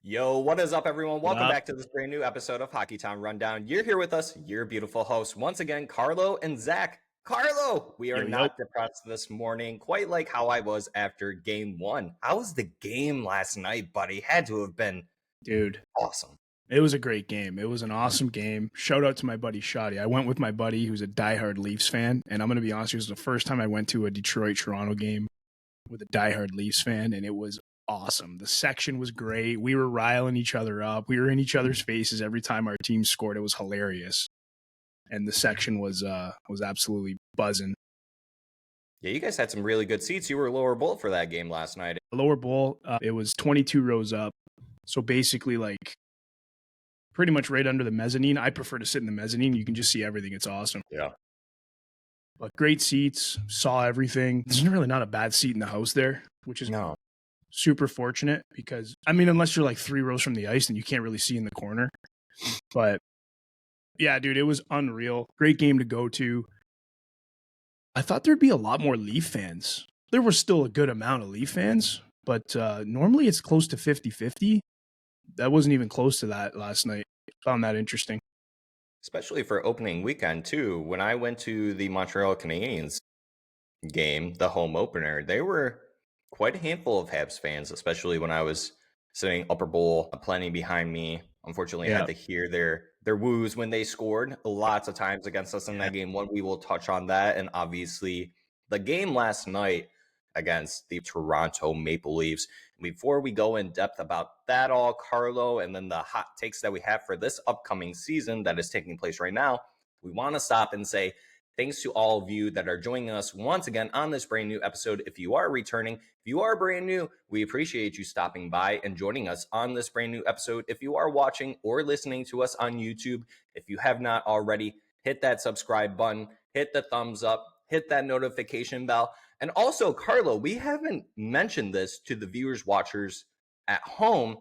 Yo, what is up, everyone? What Welcome up? back to this brand new episode of Hockeytown Rundown. You're here with us, your beautiful hosts, once again, Carlo and Zach. Carlo, we are Yo, yo. not depressed this morning, quite like how I was after game one. How was the game last night, buddy? Had to have been Dude, awesome. it was a great game. It was an awesome game. Shout out to my buddy Shoddy. I went with my buddy who's a diehard Leafs fan, and I'm going to be honest, it was the first time I went to a Detroit-Toronto game with a diehard Leafs fan, and it was awesome. The section was great. We were riling each other up. We were in each other's faces every time our team scored. It was hilarious. And the section was absolutely buzzing. Yeah, you guys had some really good seats. You were lower bowl for that game last night. Lower bowl, it was 22 rows up. So basically, like, pretty much right under the mezzanine. I prefer to sit in the mezzanine. You can just see everything. It's awesome. Yeah. But great seats, saw everything. There's really not a bad seat in the house there, which is super fortunate because, I mean, unless you're like 3 rows from the ice, then you can't really see in the corner. But yeah, dude, it was unreal. Great game to go to. I thought there'd be a lot more Leaf fans. There was still a good amount of Leaf fans, but normally it's close to 50-50. That wasn't even close to that last night. Found that interesting. Especially for opening weekend, too. When I went to the Montreal Canadiens game, the home opener, they were quite a handful of Habs fans, especially when I was sitting upper bowl, plenty behind me. Unfortunately, I had to hear their woos when they scored lots of times against us in that game. One, we will touch on that. And obviously, the game last night against the Toronto Maple Leafs. Before we go in depth about that all, Carlo, and then the hot takes that we have for this upcoming season that is taking place right now, we want to stop and say thanks to all of you that are joining us once again on this brand new episode. If you are returning, if you are brand new, we appreciate you stopping by and joining us on this brand new episode. If you are watching or listening to us on YouTube, if you have not already, hit that subscribe button, hit the thumbs up, hit that notification bell. And also, Carlo, we haven't mentioned this to the viewers, watchers at home.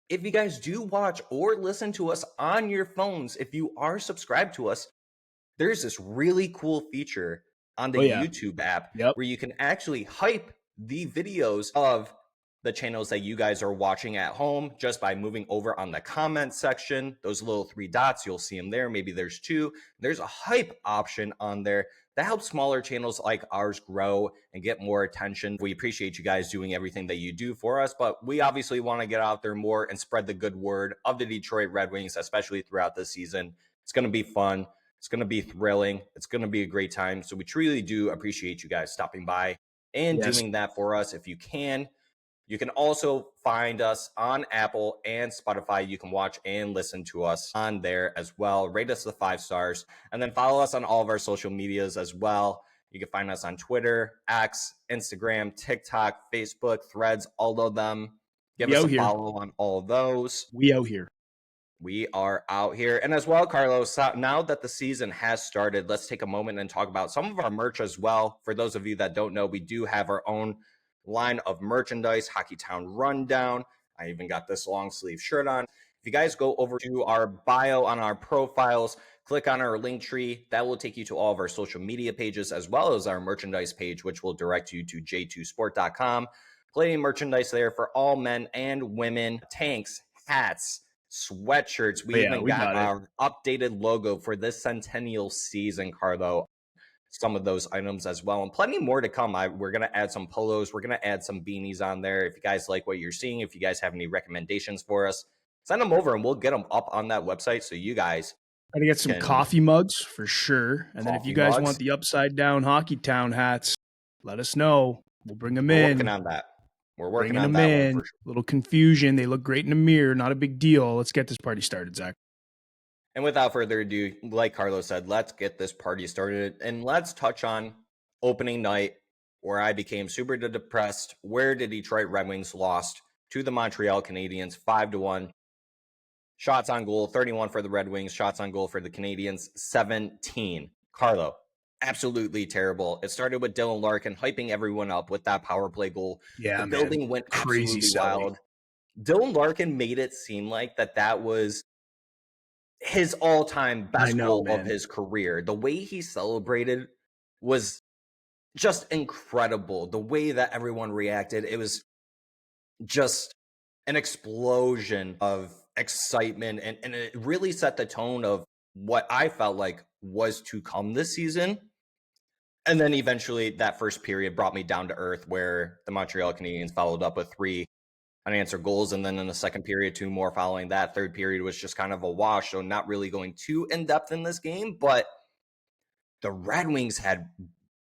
If you guys do watch or listen to us on your phones, if you are subscribed to us, there's this really cool feature on the YouTube app where you can actually hype the videos of the channels that you guys are watching at home just by moving over on the comment section. Those little 3 dots, you'll see them there. Maybe there's 2. There's a hype option on there that helps smaller channels like ours grow and get more attention. We appreciate you guys doing everything that you do for us, but we obviously want to get out there more and spread the good word of the Detroit Red Wings, especially throughout this season. It's going to be fun. It's going to be thrilling. It's going to be a great time. So we truly do appreciate you guys stopping by and doing that for us. If you can also find us on Apple and Spotify. You can watch and listen to us on there as well. Rate us the 5 stars and then follow us on all of our social medias as well. You can find us on Twitter, X, Instagram, TikTok, Facebook, Threads, all of them. Give us a follow on all of those. We out here. We are out here. And as well, Carlos, now that the season has started, let's take a moment and talk about some of our merch as well. For those of you that don't know, we do have our own line of merchandise, Hockeytown Rundown. I even got this long sleeve shirt on. If you guys go over to our bio on our profiles, click on our link tree, that will take you to all of our social media pages as well as our merchandise page, which will direct you to j2sport.com. Plenty of merchandise there for all men and women, tanks, hats, sweatshirts. We even got our updated logo for this centennial season, Carlo. Some of those items as well, and plenty more to come. We're going to add some polos. We're going to add some beanies on there. If you guys like what you're seeing, if you guys have any recommendations for us, send them over and we'll get them up on that website so you guys got to get some coffee mugs for sure. And then if you guys want the upside down Hockeytown hats, let us know. We'll bring them in. We're working on that. We're working on that one for sure. Little confusion. They look great in the mirror. Not a big deal. Let's get this party started, Zach. And without further ado, like Carlos said, let's get this party started. And let's touch on opening night, where I became super depressed, where the Detroit Red Wings lost to the Montreal Canadiens 5-1. Shots on goal, 31 for the Red Wings. Shots on goal for the Canadiens, 17. Carlo, absolutely terrible. It started with Dylan Larkin hyping everyone up with that power play goal. The building went absolutely wild. Dylan Larkin made it seem like that was his all-time best goal of his career. The way he celebrated was just incredible. The way that everyone reacted, it was just an explosion of excitement, and it really set the tone of what I felt like was to come this season. And then eventually that first period brought me down to earth where the Montreal Canadiens followed up with 3 unanswered goals. And then in the second period, 2 more following that. Third period was just kind of a wash. So not really going too in depth in this game, but the Red Wings had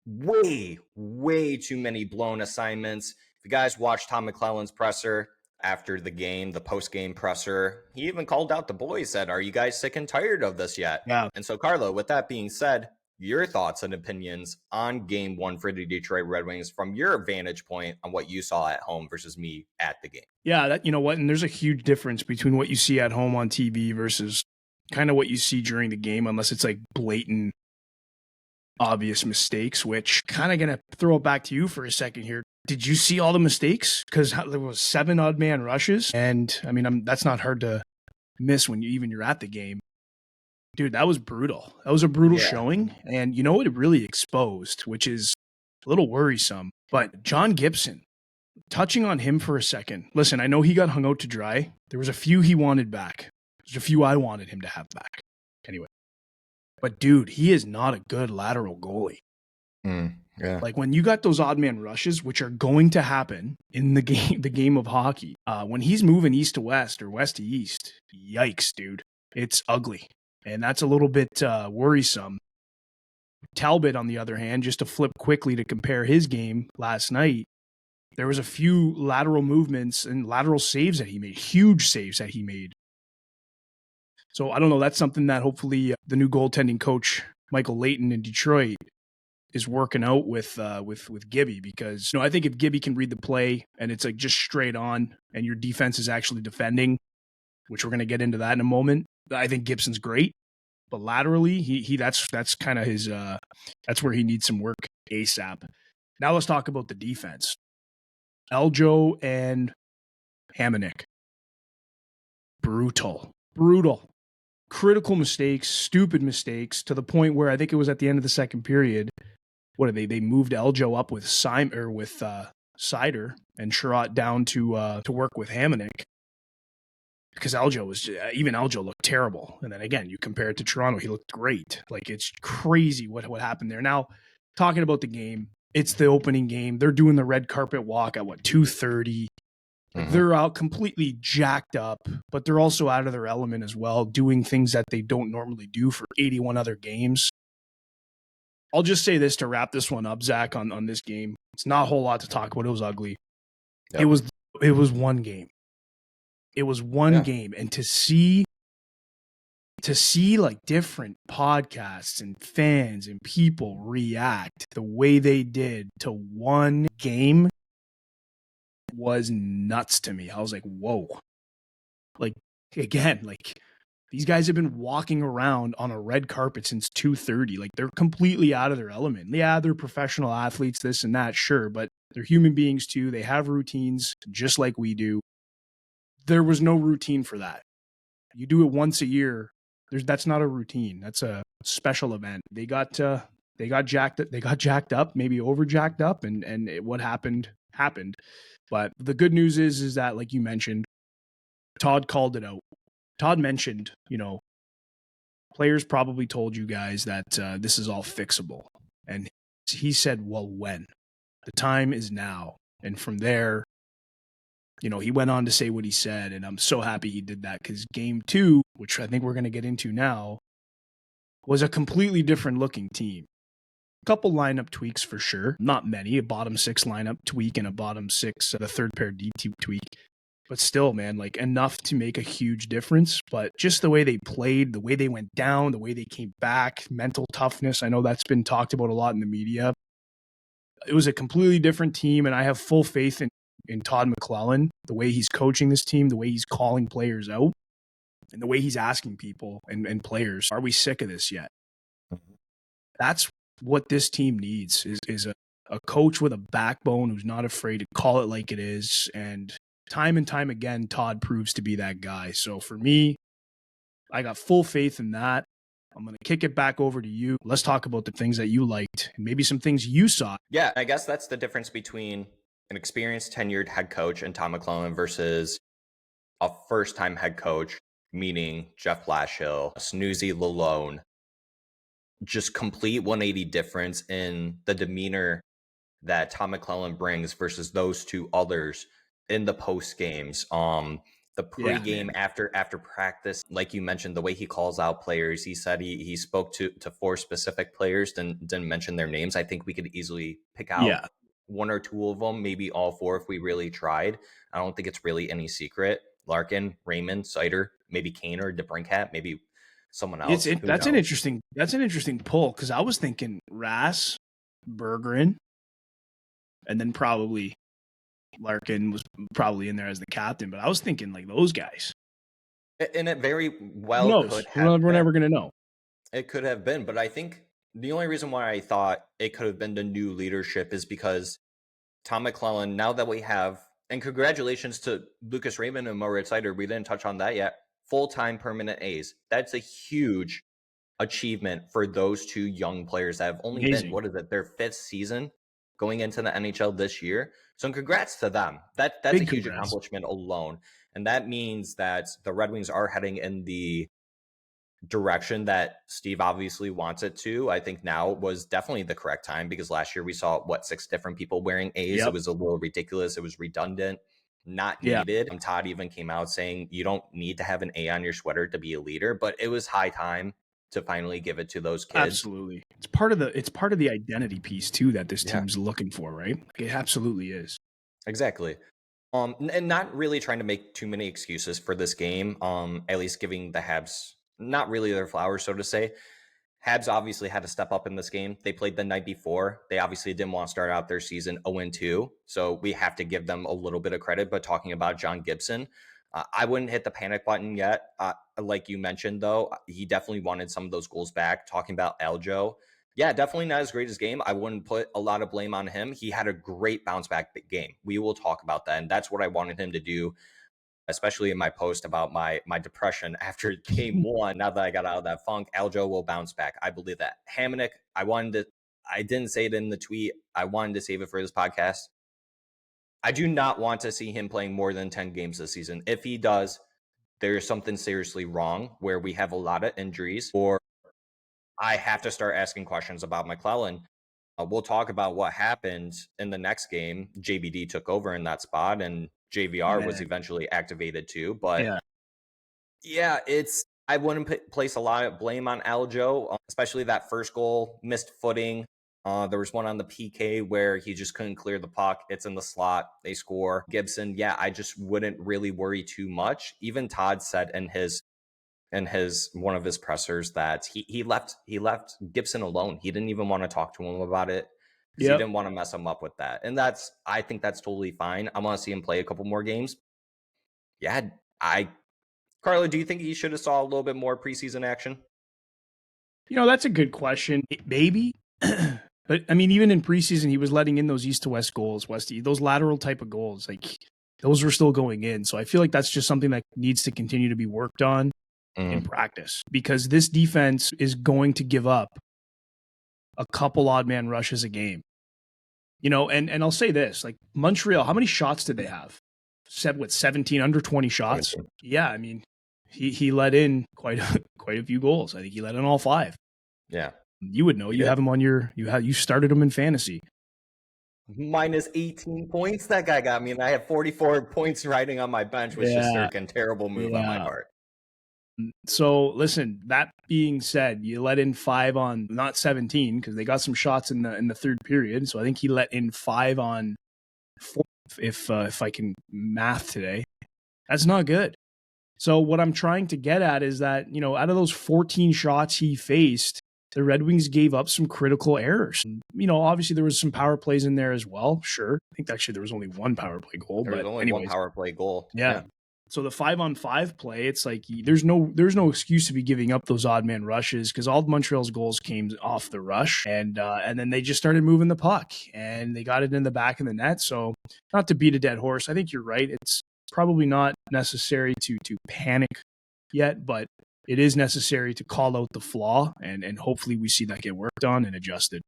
way too many blown assignments. If you guys watched Tom McClellan's presser after the game, the post-game presser, he even called out the boys, said, "Are you guys sick and tired of this yet?" Yeah. And so, Carlo, with that being said, your thoughts and opinions on game 1 for the Detroit Red Wings from your vantage point on what you saw at home versus me at the game. Yeah, that, you know what? And there's a huge difference between what you see at home on TV versus kind of what you see during the game, unless it's like blatant, obvious mistakes, which kind of going to throw it back to you for a second here. Did you see all the mistakes? Because there was 7 odd man rushes. And I mean, that's not hard to miss when you're at the game. Dude, that was brutal. That was a brutal showing. And you know what it really exposed, which is a little worrisome. But John Gibson, touching on him for a second. Listen, I know he got hung out to dry. There was a few he wanted back. There's a few I wanted him to have back. Anyway. But dude, he is not a good lateral goalie. Yeah. Like when you got those odd man rushes, which are going to happen in the game of hockey, when he's moving east to west or west to east, yikes, dude. It's ugly. And that's a little bit worrisome. Talbot, on the other hand, just to flip quickly to compare his game last night, there was a few lateral movements and lateral saves that he made, huge saves that he made. So I don't know. That's something that hopefully the new goaltending coach, Michael Layton in Detroit, is working out with Gibby, because I think if Gibby can read the play and it's like just straight on and your defense is actually defending, which we're going to get into that in a moment, I think Gibson's great. But laterally, he that's kind of his that's where he needs some work ASAP. Now let's talk about the defense. Eljo and Hamonic. Brutal. Critical mistakes, stupid mistakes, to the point where I think it was at the end of the second period. What did they moved Eljo up with Sider and Sherratt down to work with Hamonic, because Eljo looked terrible. And then again, you compare it to Toronto, he looked great. Like, it's crazy what happened there. Now, talking about the game, it's the opening game. They're doing the red carpet walk at 2:30. They're out completely jacked up, but they're also out of their element as well, doing things that they don't normally do for 81 other games. I'll just say this to wrap this one up, Zach, on this game. It's not a whole lot to talk about. It was ugly. Yep. It was one game. It was one game. And to see like different podcasts and fans and people react the way they did to one game was nuts to me. I was like, whoa. Like, again, like, these guys have been walking around on a red carpet since 2:30. Like, they're completely out of their element. Yeah, they're professional athletes, this and that, sure, but they're human beings too. They have routines just like we do. There was no routine for that. You do it once a year. That's not a routine. That's a special event. They got jacked up, maybe over jacked up, and what happened. But the good news is that, like you mentioned, Todd called it out. Todd mentioned, players probably told you guys that this is all fixable. And he said, well, when? The time is now. And from there, he went on to say what he said. And I'm so happy he did that, because game 2, which I think we're going to get into now, was a completely different looking team. Couple lineup tweaks for sure. Not many. A bottom 6 lineup tweak and a bottom 6, the third pair D tweak. But still, man, like, enough to make a huge difference. But just the way they played, the way they went down, the way they came back, mental toughness. I know that's been talked about a lot in the media. It was a completely different team, and I have full faith in Todd McClellan, the way he's coaching this team, the way he's calling players out, and the way he's asking people and players, are we sick of this yet? That's what this team needs, is a coach with a backbone who's not afraid to call it like it is. And time and time again, Todd proves to be that guy. So for me, I got full faith in that. I'm going to kick it back over to you. Let's talk about the things that you liked and maybe some things you saw. Yeah, I guess that's the difference between an experienced, tenured head coach and Tom McClellan versus a first-time head coach, meaning Jeff Blashill, Snoozy Lalone, just complete 180 difference in the demeanor that Tom McClellan brings versus those two others in the post games. The pregame after practice, like you mentioned, the way he calls out players. He said he spoke to 4 specific players, didn't mention their names. I think we could easily pick out 1 or 2 of them, maybe all 4 if we really tried. I don't think it's really any secret. Larkin, Raymond, Sider, maybe Kane or DeBrincat, maybe someone else. That's an interesting pull, because I was thinking Rass, Bergeron, and then probably Larkin was probably in there as the captain, but I was thinking like those guys. And it very well could have We're never going to know. It could have been, but I think the only reason why I thought it could have been the new leadership is because Tom McClellan, now that we have, and congratulations to Lucas Raymond and Moritz Seider, we didn't touch on that yet, full-time permanent A's. That's a huge achievement for those 2 young players that have only been, their 5th season going into the NHL this year. So congrats to them. That's a huge accomplishment alone. And that means that the Red Wings are heading in the direction that Steve obviously wants it to. I think now was definitely the correct time, because last year we saw 6 different people wearing A's. It was a little ridiculous. It was redundant, not needed. Todd even came out saying you don't need to have an A on your sweater to be a leader, but it was high time to finally give it to those kids. Absolutely. It's part of the identity piece too that this team's looking for, right? It absolutely is. Exactly. And not really trying to make too many excuses for this game. At least giving the Habs not really their flowers, so to say. Habs obviously had to step up in this game. They played the night before. They obviously didn't want to start out their season 0-2. So we have to give them a little bit of credit. But talking about John Gibson, I wouldn't hit the panic button yet. Like you mentioned, though, he definitely wanted some of those goals back. Talking about Aljo, yeah, definitely not as great as game. I wouldn't put a lot of blame on him. He had a great bounce back game. We will talk about that. And that's what I wanted him to do, especially in my post about my depression after game 1. Now that I got out of that funk, Aljo will bounce back. I believe that. Hamonic, I didn't say it in the tweet. I wanted to save it for this podcast. I do not want to see him playing more than 10 games this season. If he does, there's something seriously wrong where we have a lot of injuries, or I have to start asking questions about McClellan. We'll talk about what happened in the next game. JBD took over in that spot, and JVR was eventually activated too. But I wouldn't place a lot of blame on Aljo, especially that first goal, missed footing. There was one on the PK where he just couldn't clear the puck. It's in the slot. They score. Gibson, I just wouldn't really worry too much. Even Todd said in one of his pressers that he left Gibson alone. He didn't even want to talk to him about it because he didn't want to mess him up with that. And I think that's totally fine. I want to see him play a couple more games. Carlo, do you think he should have saw a little bit more preseason action? That's a good question. Maybe. But I mean, even in preseason, he was letting in those east to west goals, those lateral type of goals. Like those were still going in. So I feel like that's just something that needs to continue to be worked on in practice, because this defense is going to give up a couple odd man rushes a game. And I'll say this, like Montreal, how many shots did they have? 17 under 20 shots? 17. Yeah, I mean, he let in quite a few goals. I think he let in all 5. Yeah. You would know. You have him on you started him in fantasy. Minus 18 points that guy got me, and I have 44 points riding on my bench, which is a terrible move on my part. So listen, that being said, you let in 5 on not 17 because they got some shots in the third period. So I think he let in 5 on 4 if I can math today. That's not good. So what I'm trying to get at is that, out of those 14 shots he faced, the Red Wings gave up some critical errors. Obviously there was some power plays in there as well. Sure. I think actually there was only 1 power play goal. There was only one power play goal. Yeah. So the 5-on-5 play, it's like there's no excuse to be giving up those odd man rushes, because all of Montreal's goals came off the rush, and then they just started moving the puck and they got it in the back of the net. So not to beat a dead horse, I think you're right. It's probably not necessary to panic yet, but it is necessary to call out the flaw, and hopefully we see that get worked on and adjusted.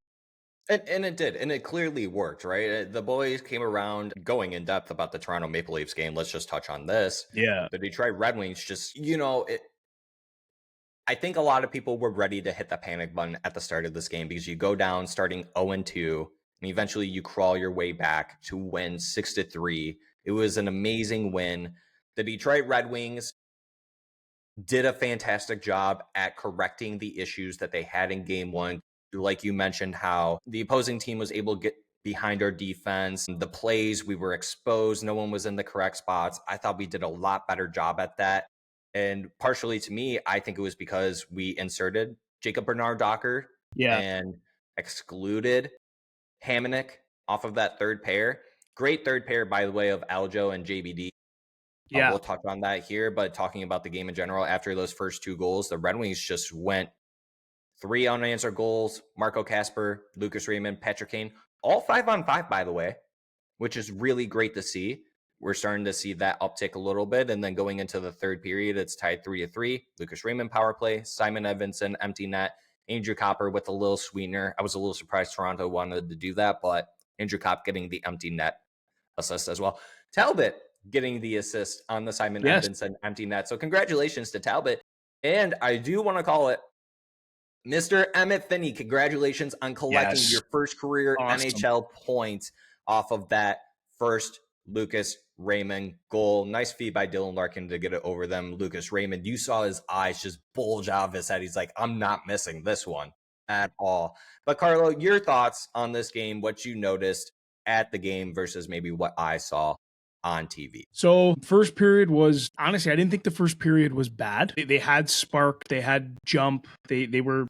And it did, and it clearly worked, right? The boys came around going in depth about the Toronto Maple Leafs game. Let's just touch on this. Yeah. The Detroit Red Wings just, I think a lot of people were ready to hit the panic button at the start of this game because you go down starting 0-2, and eventually you crawl your way back to win 6-3. It was an amazing win. The Detroit Red Wings did a fantastic job at correcting the issues that they had in game one. Like you mentioned, how the opposing team was able to get behind our defense, the plays, we were exposed, no one was in the correct spots. I thought we did a lot better job at that. And partially to me, I think it was because we inserted Jacob Bernard Docker Yeah. and excluded Hamonic off of that third pair. Great third pair, by the way, of Aljo and JBD. Yeah. We'll touch on that here, but talking about the game in general, after those first two goals, the Red Wings just went 3 unanswered goals. Marco Casper, Lucas Raymond, Patrick Kane, all 5-on-5, by the way, which is really great to see. We're starting to see that uptick a little bit. And then going into the third period, it's tied 3-3. Lucas Raymond power play, Simon Edvinsson, empty net, Andrew Copper with a little sweetener. I was a little surprised Toronto wanted to do that, but Andrew Kopp getting the empty net assist as well. Talbot getting the assist on the Simon Edvinsson empty net. So congratulations to Talbot. And I do want to call it Mr. Emmett Finney. Congratulations on collecting your first career NHL point off of that first Lucas Raymond goal. Nice feed by Dylan Larkin to get it over them. Lucas Raymond, you saw his eyes just bulge out of his head. He's like, I'm not missing this one at all. But Carlo, your thoughts on this game, what you noticed at the game versus maybe what I saw on TV. So first period was, honestly, I didn't think the first period was bad. They had spark, they had jump, they were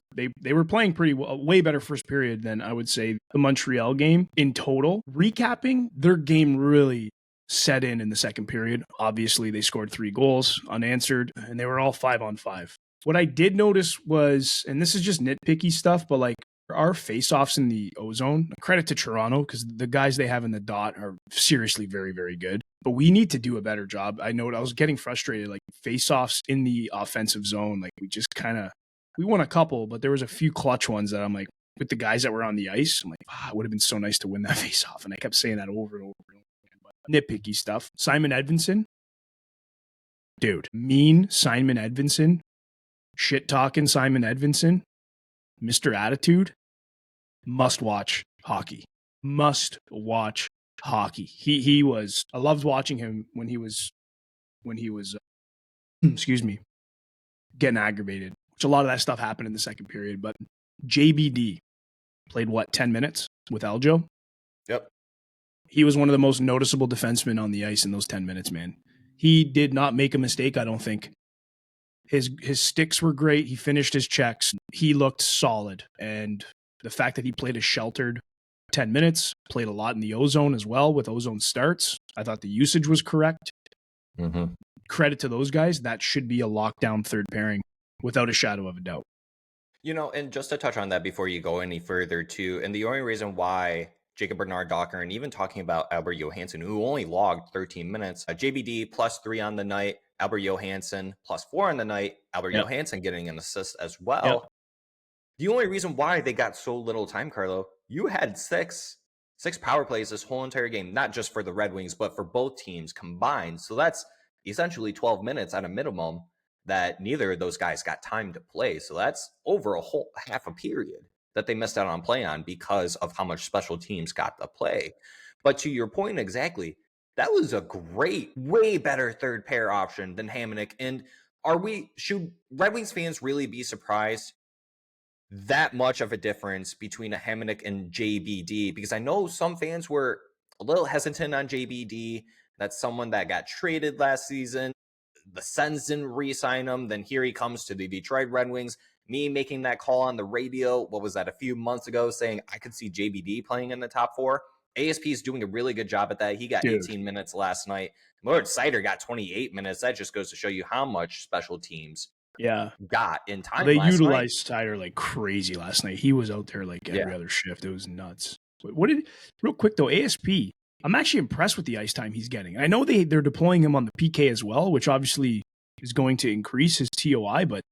playing pretty well, way better first period than I would say the Montreal game in total. Recapping, their game really set in the second period. Obviously, they scored 3 goals unanswered, and they were all 5-on-5. What I did notice was, and this is just nitpicky stuff, but like our face-offs in the ozone, credit to Toronto because the guys they have in the dot are seriously very, very good. But we need to do a better job. I know I was getting frustrated, like face-offs in the offensive zone. Like we just we won a couple, but there was a few clutch ones that I'm like, with the guys that were on the ice, I'm like, it would have been so nice to win that face-off. And I kept saying that over and over and over again. But nitpicky stuff. Simon Edvinsson. Dude, mean Simon Edvinsson. Shit-talking Simon Edvinsson. Mr. Attitude. Must watch hockey. Must watch hockey. He was. I loved watching him when he was excuse me, getting aggravated. Which a lot of that stuff happened in the second period. But JBD played 10 minutes with Aljo. Yep. He was one of the most noticeable defensemen on the ice in those 10 minutes, man. He did not make a mistake, I don't think. His sticks were great. He finished his checks. He looked solid. And the fact that he played a sheltered 10 minutes, played a lot in the ozone as well with ozone starts. I thought the usage was correct. Mm-hmm. Credit to those guys. That should be a lockdown third pairing without a shadow of a doubt. And just to touch on that before you go any further too, and the only reason why Jacob Bernard Docker and even talking about Albert Johansson, who only logged 13 minutes, JBD +3 on the night, Albert Johansson +4 on the night, Albert Johansson getting an assist as well. Yep. The only reason why they got so little time, Carlo, you had six power plays this whole entire game, not just for the Red Wings, but for both teams combined. So that's essentially 12 minutes at a minimum that neither of those guys got time to play. So that's over a whole half a period that they missed out on play on because of how much special teams got to play. But to your point exactly, that was a great, way better third pair option than Hamonic. And should Red Wings fans really be surprised that much of a difference between a Hamonic and JBD? Because I know some fans were a little hesitant on JBD. That's someone that got traded last season. The Sens didn't re-sign him. Then here he comes to the Detroit Red Wings. Me making that call on the radio, what was that, a few months ago, saying I could see JBD playing in the top 4. ASP is doing a really good job at that. He got 18 minutes last night. Lord Sider got 28 minutes. That just goes to show you how much special teams got in time. They utilized Sider like crazy last night. He was out there like every other shift. It was nuts. Real quick though, ASP, I'm actually impressed with the ice time he's getting. I know they're deploying him on the PK as well, which obviously is going to increase his TOI, but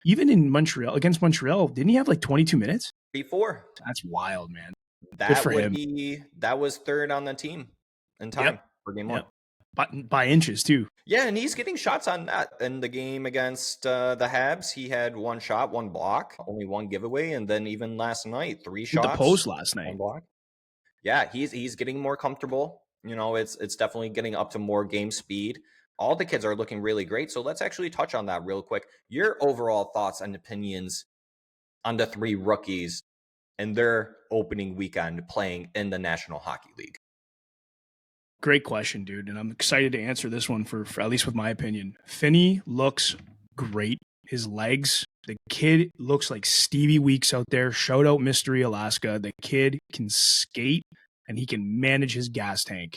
even in Montreal, against Montreal, didn't he have like 22 minutes? Before. That's wild, man. Good for him. That was third on the team in time for game one. By inches too. Yeah, and he's getting shots on that. In the game against the Habs, he had one shot, one block, only one giveaway, and then even last night, 3 With the shots, post last night. one block. Yeah, he's getting more comfortable. You know, it's definitely getting up to more game speed. All the kids are looking really great. So let's actually touch on that real quick. Your overall thoughts and opinions on the 3 rookies and their opening weekend playing in the National Hockey League. Great question, dude. And I'm excited to answer this one for at least with my opinion. Finney looks great. His legs, the kid looks like Stevie Weeks out there. Shout out Mystery Alaska. The kid can skate and he can manage his gas tank.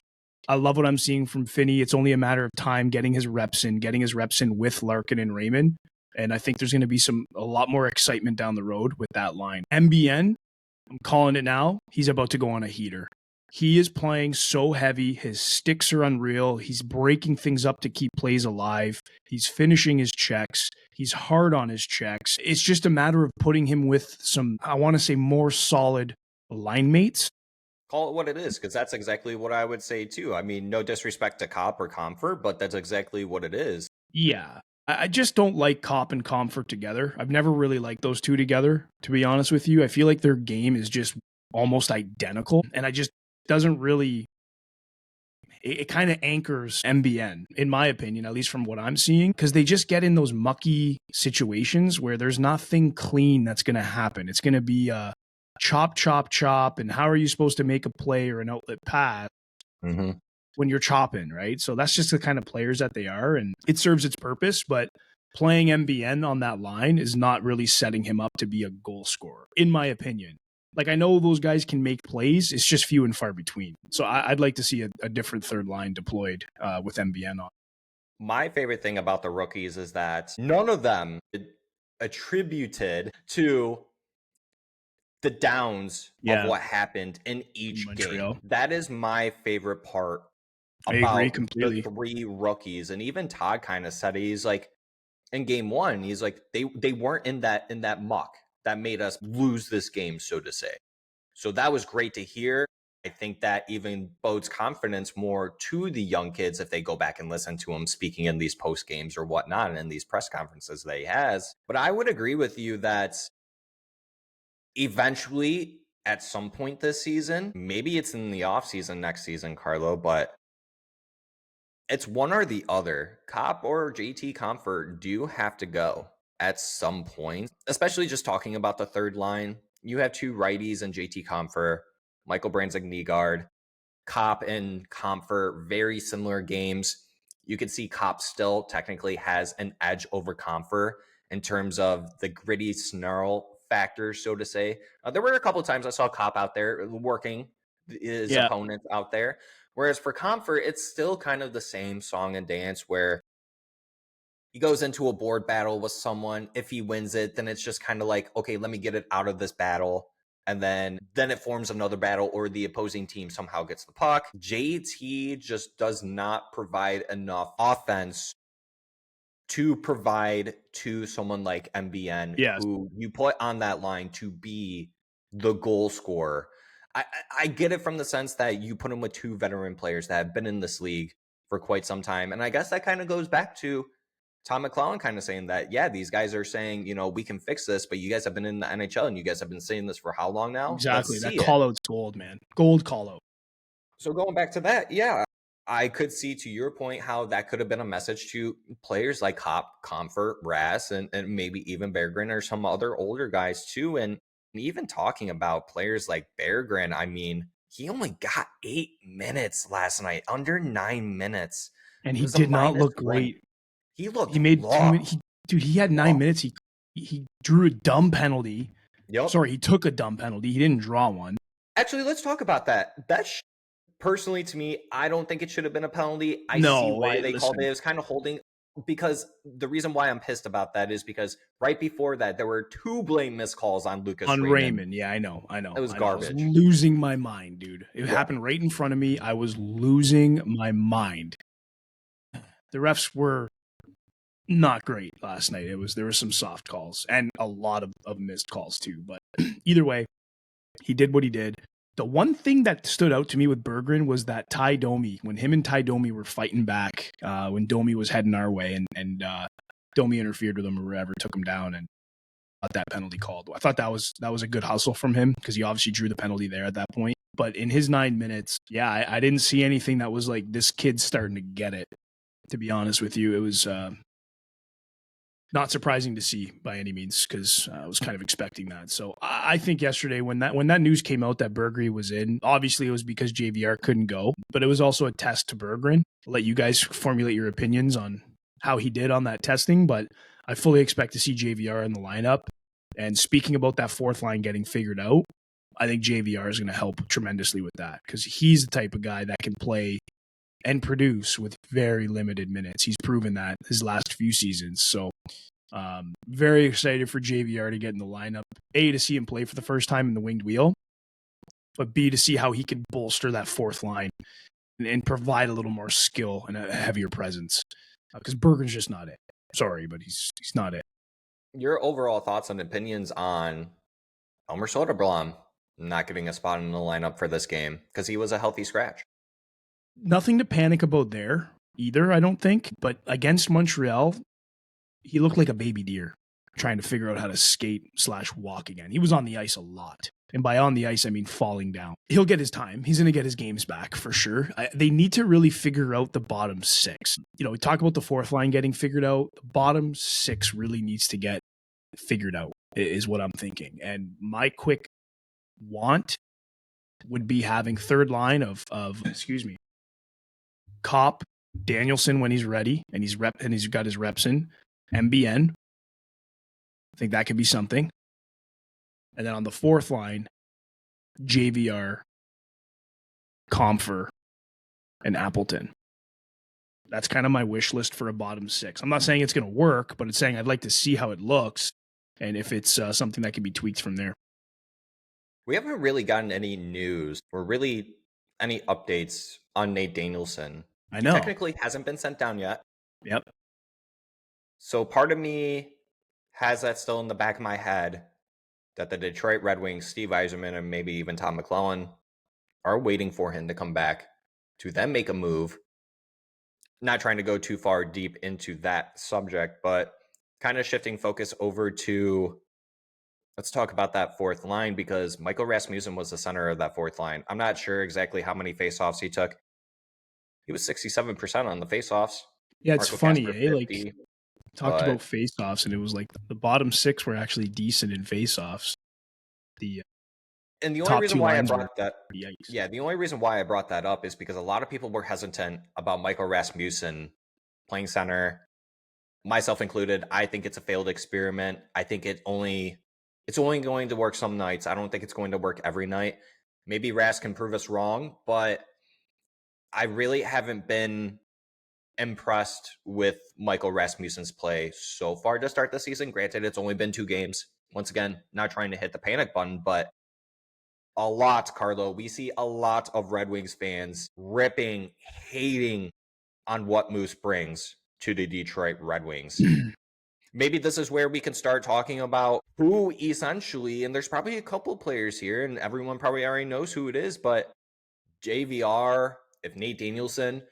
I love what I'm seeing from Finney. It's only a matter of time getting his reps in with Larkin and Raymond. And I think there's going to be a lot more excitement down the road with that line. MBN, I'm calling it now. He's about to go on a heater. He is playing so heavy. His sticks are unreal. He's breaking things up to keep plays alive. He's finishing his checks. He's hard on his checks. It's just a matter of putting him with some, I want to say, more solid line mates. Call it what it is, because that's exactly what I would say too. I mean, no disrespect to Cop or Comfort, but that's exactly what it is. Yeah. I just don't like Cop and Comfort together. I've never really liked those two together, to be honest with you. I feel like their game is just almost identical, and I just doesn't really, it kind of anchors MBN, in my opinion, at least from what I'm seeing, because they just get in those mucky situations where there's nothing clean that's going to happen. It's going to be a chop, chop, chop, and how are you supposed to make a play or an outlet pass when you're chopping, right? So that's just the kind of players that they are, and it serves its purpose, but playing MBN on that line is not really setting him up to be a goal scorer, in my opinion. Like, I know those guys can make plays. It's just few and far between. So I'd like to see a different third line deployed with MBN on. My favorite thing about the rookies is that none of them attributed to the downs of what happened in each game. That is my favorite part about the 3 rookies. And even Todd kind of said it. He's like, in game 1, he's like, they weren't in that muck that made us lose this game, so to say. So that was great to hear. I think that even bodes confidence more to the young kids if they go back and listen to him speaking in these post games or whatnot and in these press conferences that he has. But I would agree with you that eventually, at some point this season, maybe it's in the offseason next season, Carlo, but it's one or the other. Cop or JT Comfort do have to go at some point, especially just talking about the third line. You have 2 righties and JT Comfort, Michael Brandzig-Nygaard. Cop and Comfort, very similar games. You can see Cop still technically has an edge over Comfort in terms of the gritty snarl factor, so to say. There were a couple of times I saw Cop out there working his opponents out there. Whereas for Comfort, it's still kind of the same song and dance where he goes into a board battle with someone. If he wins it, then it's just kind of like, okay, let me get it out of this battle. And then it forms another battle, or the opposing team somehow gets the puck. JT just does not provide enough offense to provide to someone like MBN, who you put on that line to be the goal scorer. I get it from the sense that you put him with 2 veteran players that have been in this league for quite some time. And I guess that kind of goes back to Tom McClellan kind of saying that, yeah, these guys are saying, you know, we can fix this, but you guys have been in the NHL and you guys have been saying this for how long now? Exactly. That call-out's gold, man. Gold call-out. So going back to that, yeah, I could see, to your point, how that could have been a message to players like Hop, Comfort, Rass, and maybe even Berggren or some other older guys too. And even talking about players like Berggren, I mean, he only got 8 minutes last night, under 9 minutes. And he did not look great. He looked He made 2 minutes. Dude, he had 9 minutes. He drew a dumb penalty. Yep. Sorry, he took a dumb penalty. He didn't draw one. Actually, let's talk about that. Personally, to me, I don't think it should have been a penalty. I see why they called it. It was kind of holding, because the reason why I'm pissed about that is because right before that, there were 2 blame missed calls on Lucas Raymond. Yeah, I know. It was garbage. I was losing my mind, dude. It happened right in front of me. I was losing my mind. The refs were not great last night. There were some soft calls and a lot of missed calls too. But either way, he did what he did. The one thing that stood out to me with Berggren was that Ty Domi, when him and Ty Domi were fighting back, when Domi was heading our way and Domi interfered with him or whatever, took him down and got that penalty called. I thought that was a good hustle from him because he obviously drew the penalty there at that point. But in his 9 minutes, yeah, I didn't see anything that was like, this kid's starting to get it, to be honest with you. It was not surprising to see by any means because I was kind of expecting that. So I think yesterday when that news came out that Berggren was in, obviously it was because JVR couldn't go, but it was also a test to Berggren. I'll let you guys formulate your opinions on how he did on that testing, but I fully expect to see JVR in the lineup. And speaking about that fourth line getting figured out, I think JVR is going to help tremendously with that because he's the type of guy that can play and produce with very limited minutes. He's proven that his last few seasons. So very excited for JVR to get in the lineup. A, to see him play for the first time in the winged wheel, but B, to see how he can bolster that fourth line and provide a little more skill and a heavier presence. Because Bergen's just not it. Sorry, but he's not it. Your overall thoughts and opinions on Elmer Soderblom not getting a spot in the lineup for this game because he was a healthy scratch? Nothing to panic about there either, I don't think. But against Montreal, he looked like a baby deer trying to figure out how to skate/walk again. He was on the ice a lot. And by on the ice, I mean falling down. He'll get his time. He's going to get his games back for sure. They need to really figure out the bottom six. You know, we talk about the fourth line getting figured out. The bottom six really needs to get figured out is what I'm thinking. And my quick want would be having third line of Kopp, Danielson when he's ready and he's got his reps in, MBN. I think that could be something. And then on the fourth line, JVR, Comfer, and Appleton. That's kind of my wish list for a bottom six. I'm not saying it's going to work, but it's saying I'd like to see how it looks and if it's something that can be tweaked from there. We haven't really gotten any news or really any updates on Nate Danielson. I know. He technically hasn't been sent down yet. Yep. So part of me has that still in the back of my head that the Detroit Red Wings, Steve Yzerman, and maybe even Tom McClellan are waiting for him to come back to then make a move. Not trying to go too far deep into that subject, but kind of shifting focus over to, let's talk about that fourth line because Michael Rasmussen was the center of that fourth line. I'm not sure exactly how many faceoffs he took. He was 67% on the faceoffs. Yeah, it's Marco funny, Kasper, 50, like talked about faceoffs, and it was like the bottom six were actually decent in faceoffs. And the only reason why I brought that, the only reason why I brought that up is because a lot of people were hesitant about Michael Rasmussen playing center, myself included. I think it's a failed experiment. I think it's only going to work some nights. I don't think it's going to work every night. Maybe Ras can prove us wrong, but I really haven't been impressed with Michael Rasmussen's play so far to start the season. Granted, it's only been 2 games. Once again, not trying to hit the panic button, but a lot, Carlo. We see a lot of Red Wings fans ripping, hating on what Moose brings to the Detroit Red Wings. Maybe this is where we can start talking about who essentially, and there's probably a couple players here, and everyone probably already knows who it is, but JVR, if Nate Danielson,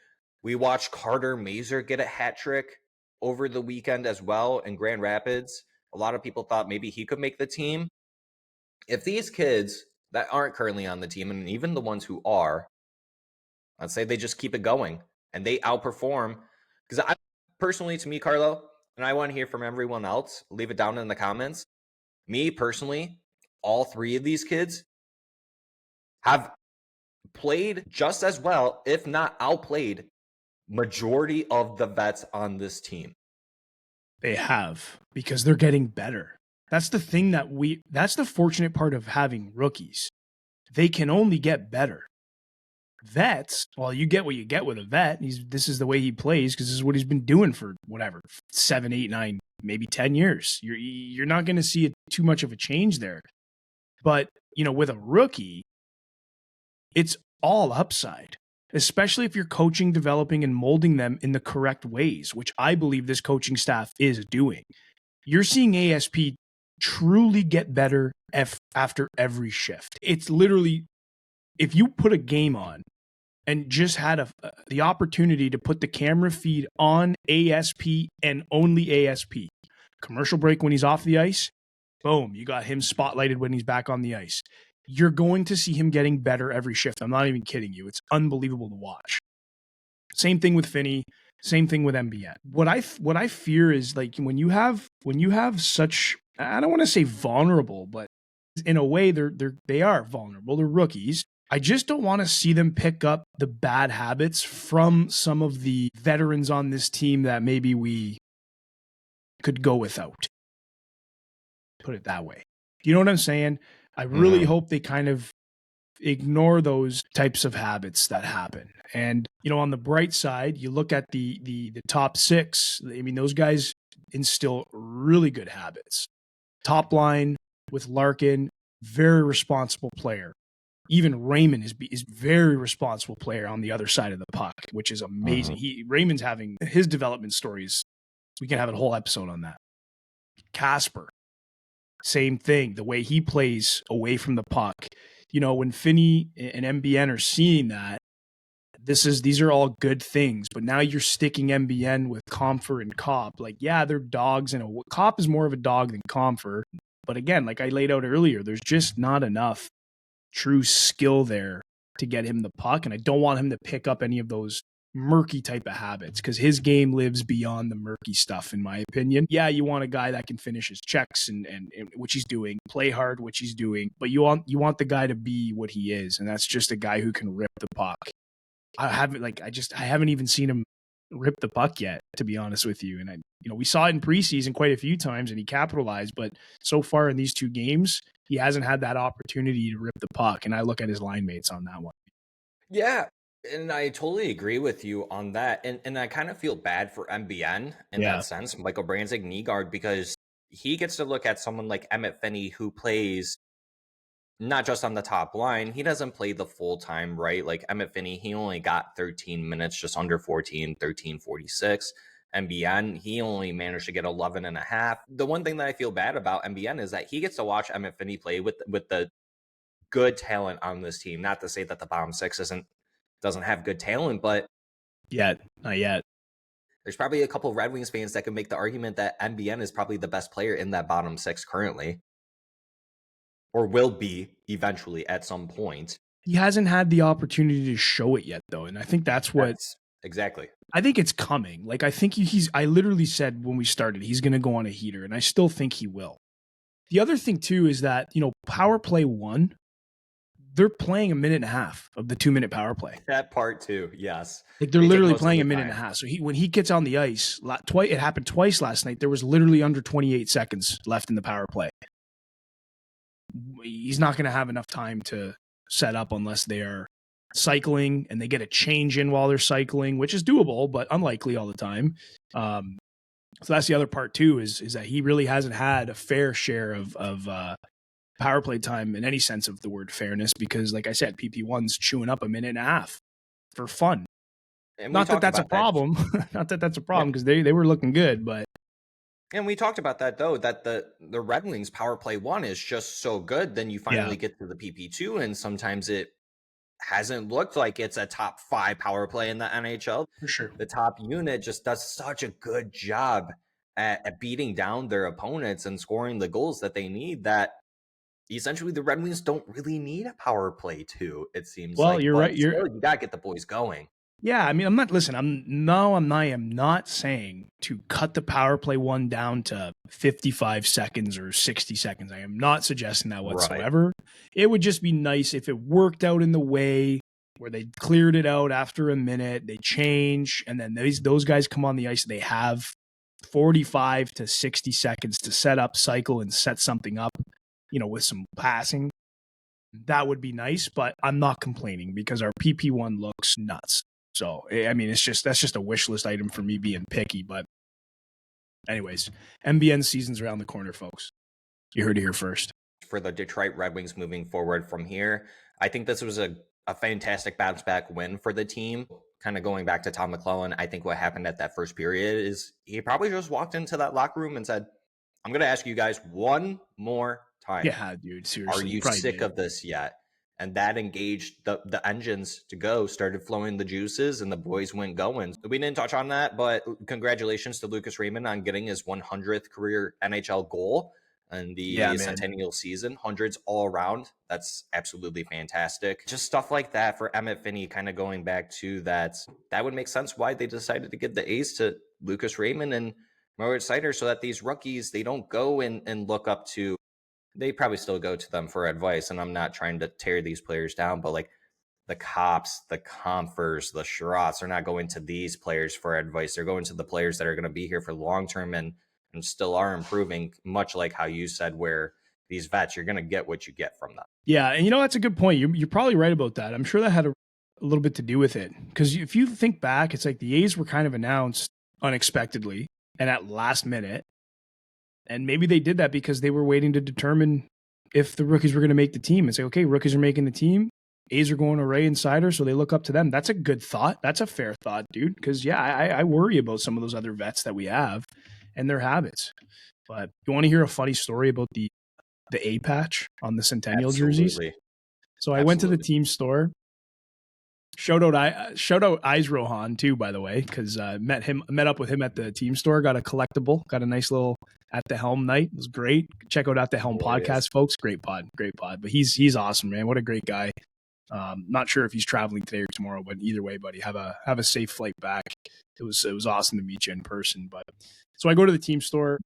we watched Carter Mazur get a hat trick over the weekend as well in Grand Rapids. A lot of people thought maybe he could make the team. If these kids that aren't currently on the team, and even the ones who are, I'd say they just keep it going and they outperform. Because I personally, to me, Carlo, and I want to hear from everyone else, leave it down in the comments. Me personally, all 3 of these kids have played just as well, if not outplayed, majority of the vets on this team. They have, because they're getting better. That's the thing that's the fortunate part of having rookies. They can only get better. Vets, well, you get what you get with a vet. This is the way he plays because this is what he's been doing for 7, 8, 9, maybe 10 years. You're not going to see too much of a change there. But, with a rookie, it's all upside, especially if you're coaching, developing, and molding them in the correct ways, which I believe this coaching staff is doing. You're seeing ASP truly get better after every shift. It's literally if you put a game on and just had the opportunity to put the camera feed on ASP and only ASP, commercial break when he's off the ice, boom, you got him spotlighted when he's back on the ice. You're going to see him getting better every shift. I'm not even kidding you. It's unbelievable to watch. Same thing with Finney. Same thing with MBN. What I fear is like when you have such, I don't want to say vulnerable, but in a way they are vulnerable. They're rookies. I just don't want to see them pick up the bad habits from some of the veterans on this team that maybe we could go without. Put it that way. You know what I'm saying? I really hope they kind of ignore those types of habits that happen. And, you know, on the bright side, you look at the top six. I mean, those guys instill really good habits. Top line with Larkin, very responsible player. Even Raymond is very responsible player on the other side of the puck, which is amazing. Raymond's having his development stories. We can have a whole episode on that. Casper, same thing. The way he plays away from the puck. You know, when Finney and MBN are seeing that, these are all good things. But now you're sticking MBN with Comfer and Kopp. Like, yeah, they're dogs, and Kopp is more of a dog than Comfer. But again, like I laid out earlier, there's just not enough true skill there to get him the puck. And I don't want him to pick up any of those murky type of habits because his game lives beyond the murky stuff, in my opinion. Yeah, you want a guy that can finish his checks and which he's doing, play hard, which he's doing, but you want the guy to be what he is, and that's just a guy who can rip the puck. I haven't even seen him rip the puck yet, to be honest with you. And we saw it in preseason quite a few times and he capitalized, but so far in these two games, he hasn't had that opportunity to rip the puck. And I look at his line mates on that one. Yeah. And I totally agree with you on that. And I kind of feel bad for MBN in that sense, Michael Branzig Nygaard, because he gets to look at someone like Emmett Finney who plays not just on the top line. He doesn't play the full time, right? Like Emmett Finney, he only got 13 minutes, just under 14, 13:46. MBN, he only managed to get 11 and a half. The one thing that I feel bad about MBN is that he gets to watch Emmett Finney play with the good talent on this team. Not to say that the bottom six doesn't have good talent, but not yet. There's probably a couple of Red Wings fans that can make the argument that MBN is probably the best player in that bottom six currently, or will be eventually at some point. He hasn't had the opportunity to show it yet, though, and I think that's exactly. I think it's coming. Like I think I literally said when we started he's going to go on a heater, and I still think he will. The other thing too is that power play 1. They're playing a minute and a half of the 2-minute power play. That part too, yes. Like they're literally playing a minute and a half. So when he gets on the ice, it happened twice last night. There was literally under 28 seconds left in the power play. He's not going to have enough time to set up unless they are cycling and they get a change in while they're cycling, which is doable, but unlikely all the time. So that's the other part too, is that he really hasn't had a fair share of power play time in any sense of the word fairness, because like I said, PP1's chewing up a minute and a half for fun. Not that that's a problem. Not that that's a problem, because they were looking good, but. And we talked about that, though, that the Red Wings power play 1 is just so good. Then you finally get to the PP2, and sometimes it hasn't looked like it's a top 5 power play in the NHL. For sure. The top unit just does such a good job at beating down their opponents and scoring the goals that they need, that essentially the Red Wings don't really need a power play 2, it seems like. Well, you're right. You got to get the boys going. Yeah, I mean, I am not saying to cut the power play 1 down to 55 seconds or 60 seconds. I am not suggesting that whatsoever. Right. It would just be nice if it worked out in the way where they cleared it out after a minute, they change, and then those guys come on the ice. They have 45 to 60 seconds to set up, cycle, and set something up, with some passing. That would be nice, but I'm not complaining because our PP1 looks nuts. So, I mean, that's just a wish list item for me being picky. But anyways, MBN season's around the corner, folks. You heard it here first. For the Detroit Red Wings moving forward from here, I think this was a fantastic bounce back win for the team. Kind of going back to Tom McClellan, I think what happened at that first period is he probably just walked into that locker room and said, I'm going to ask you guys one more time. Yeah, dude, seriously. Are you sick of this yet? And that engaged the engines to go, started flowing the juices, and the boys went going. We didn't touch on that, but congratulations to Lucas Raymond on getting his 100th career NHL goal and Yeah, the man. centennial season. Hundreds all around. That's absolutely fantastic. Just stuff like that for Emmett Finney, kind of going back to that. That would make sense why they decided to give the A's to Lucas Raymond and Moritz Seider, so that these rookies, they don't go and look up to, they probably still go to them for advice. And I'm not trying to tear these players down, but like the Cops, the Comfers, the Sherratts are not going to these players for advice. They're going to the players that are going to be here for long term and still are improving, much like how you said, where these vets, you're going to get what you get from them. Yeah, and that's a good point. You're probably right about that. I'm sure that had a little bit to do with it, because if you think back, it's like the A's were kind of announced unexpectedly and at last minute. And maybe they did that because they were waiting to determine if the rookies were going to make the team and say, okay, rookies are making the team. A's are going to Ray and Seider, so they look up to them. That's a good thought. That's a fair thought, dude. Because, yeah, I worry about some of those other vets that we have and their habits. But you want to hear a funny story about the A patch on the Centennial jerseys? So I went to the team store. Shout out Eyes Rohan too, by the way, because met up with him at the team store. Got a collectible. Got a nice little At the Helm night. It was great. Check out At the Helm podcast, folks. Great pod. But he's awesome, man. What a great guy. Not sure if he's traveling today or tomorrow, but either way, buddy, have a safe flight back. It was awesome to meet you in person. But so I go to the team store,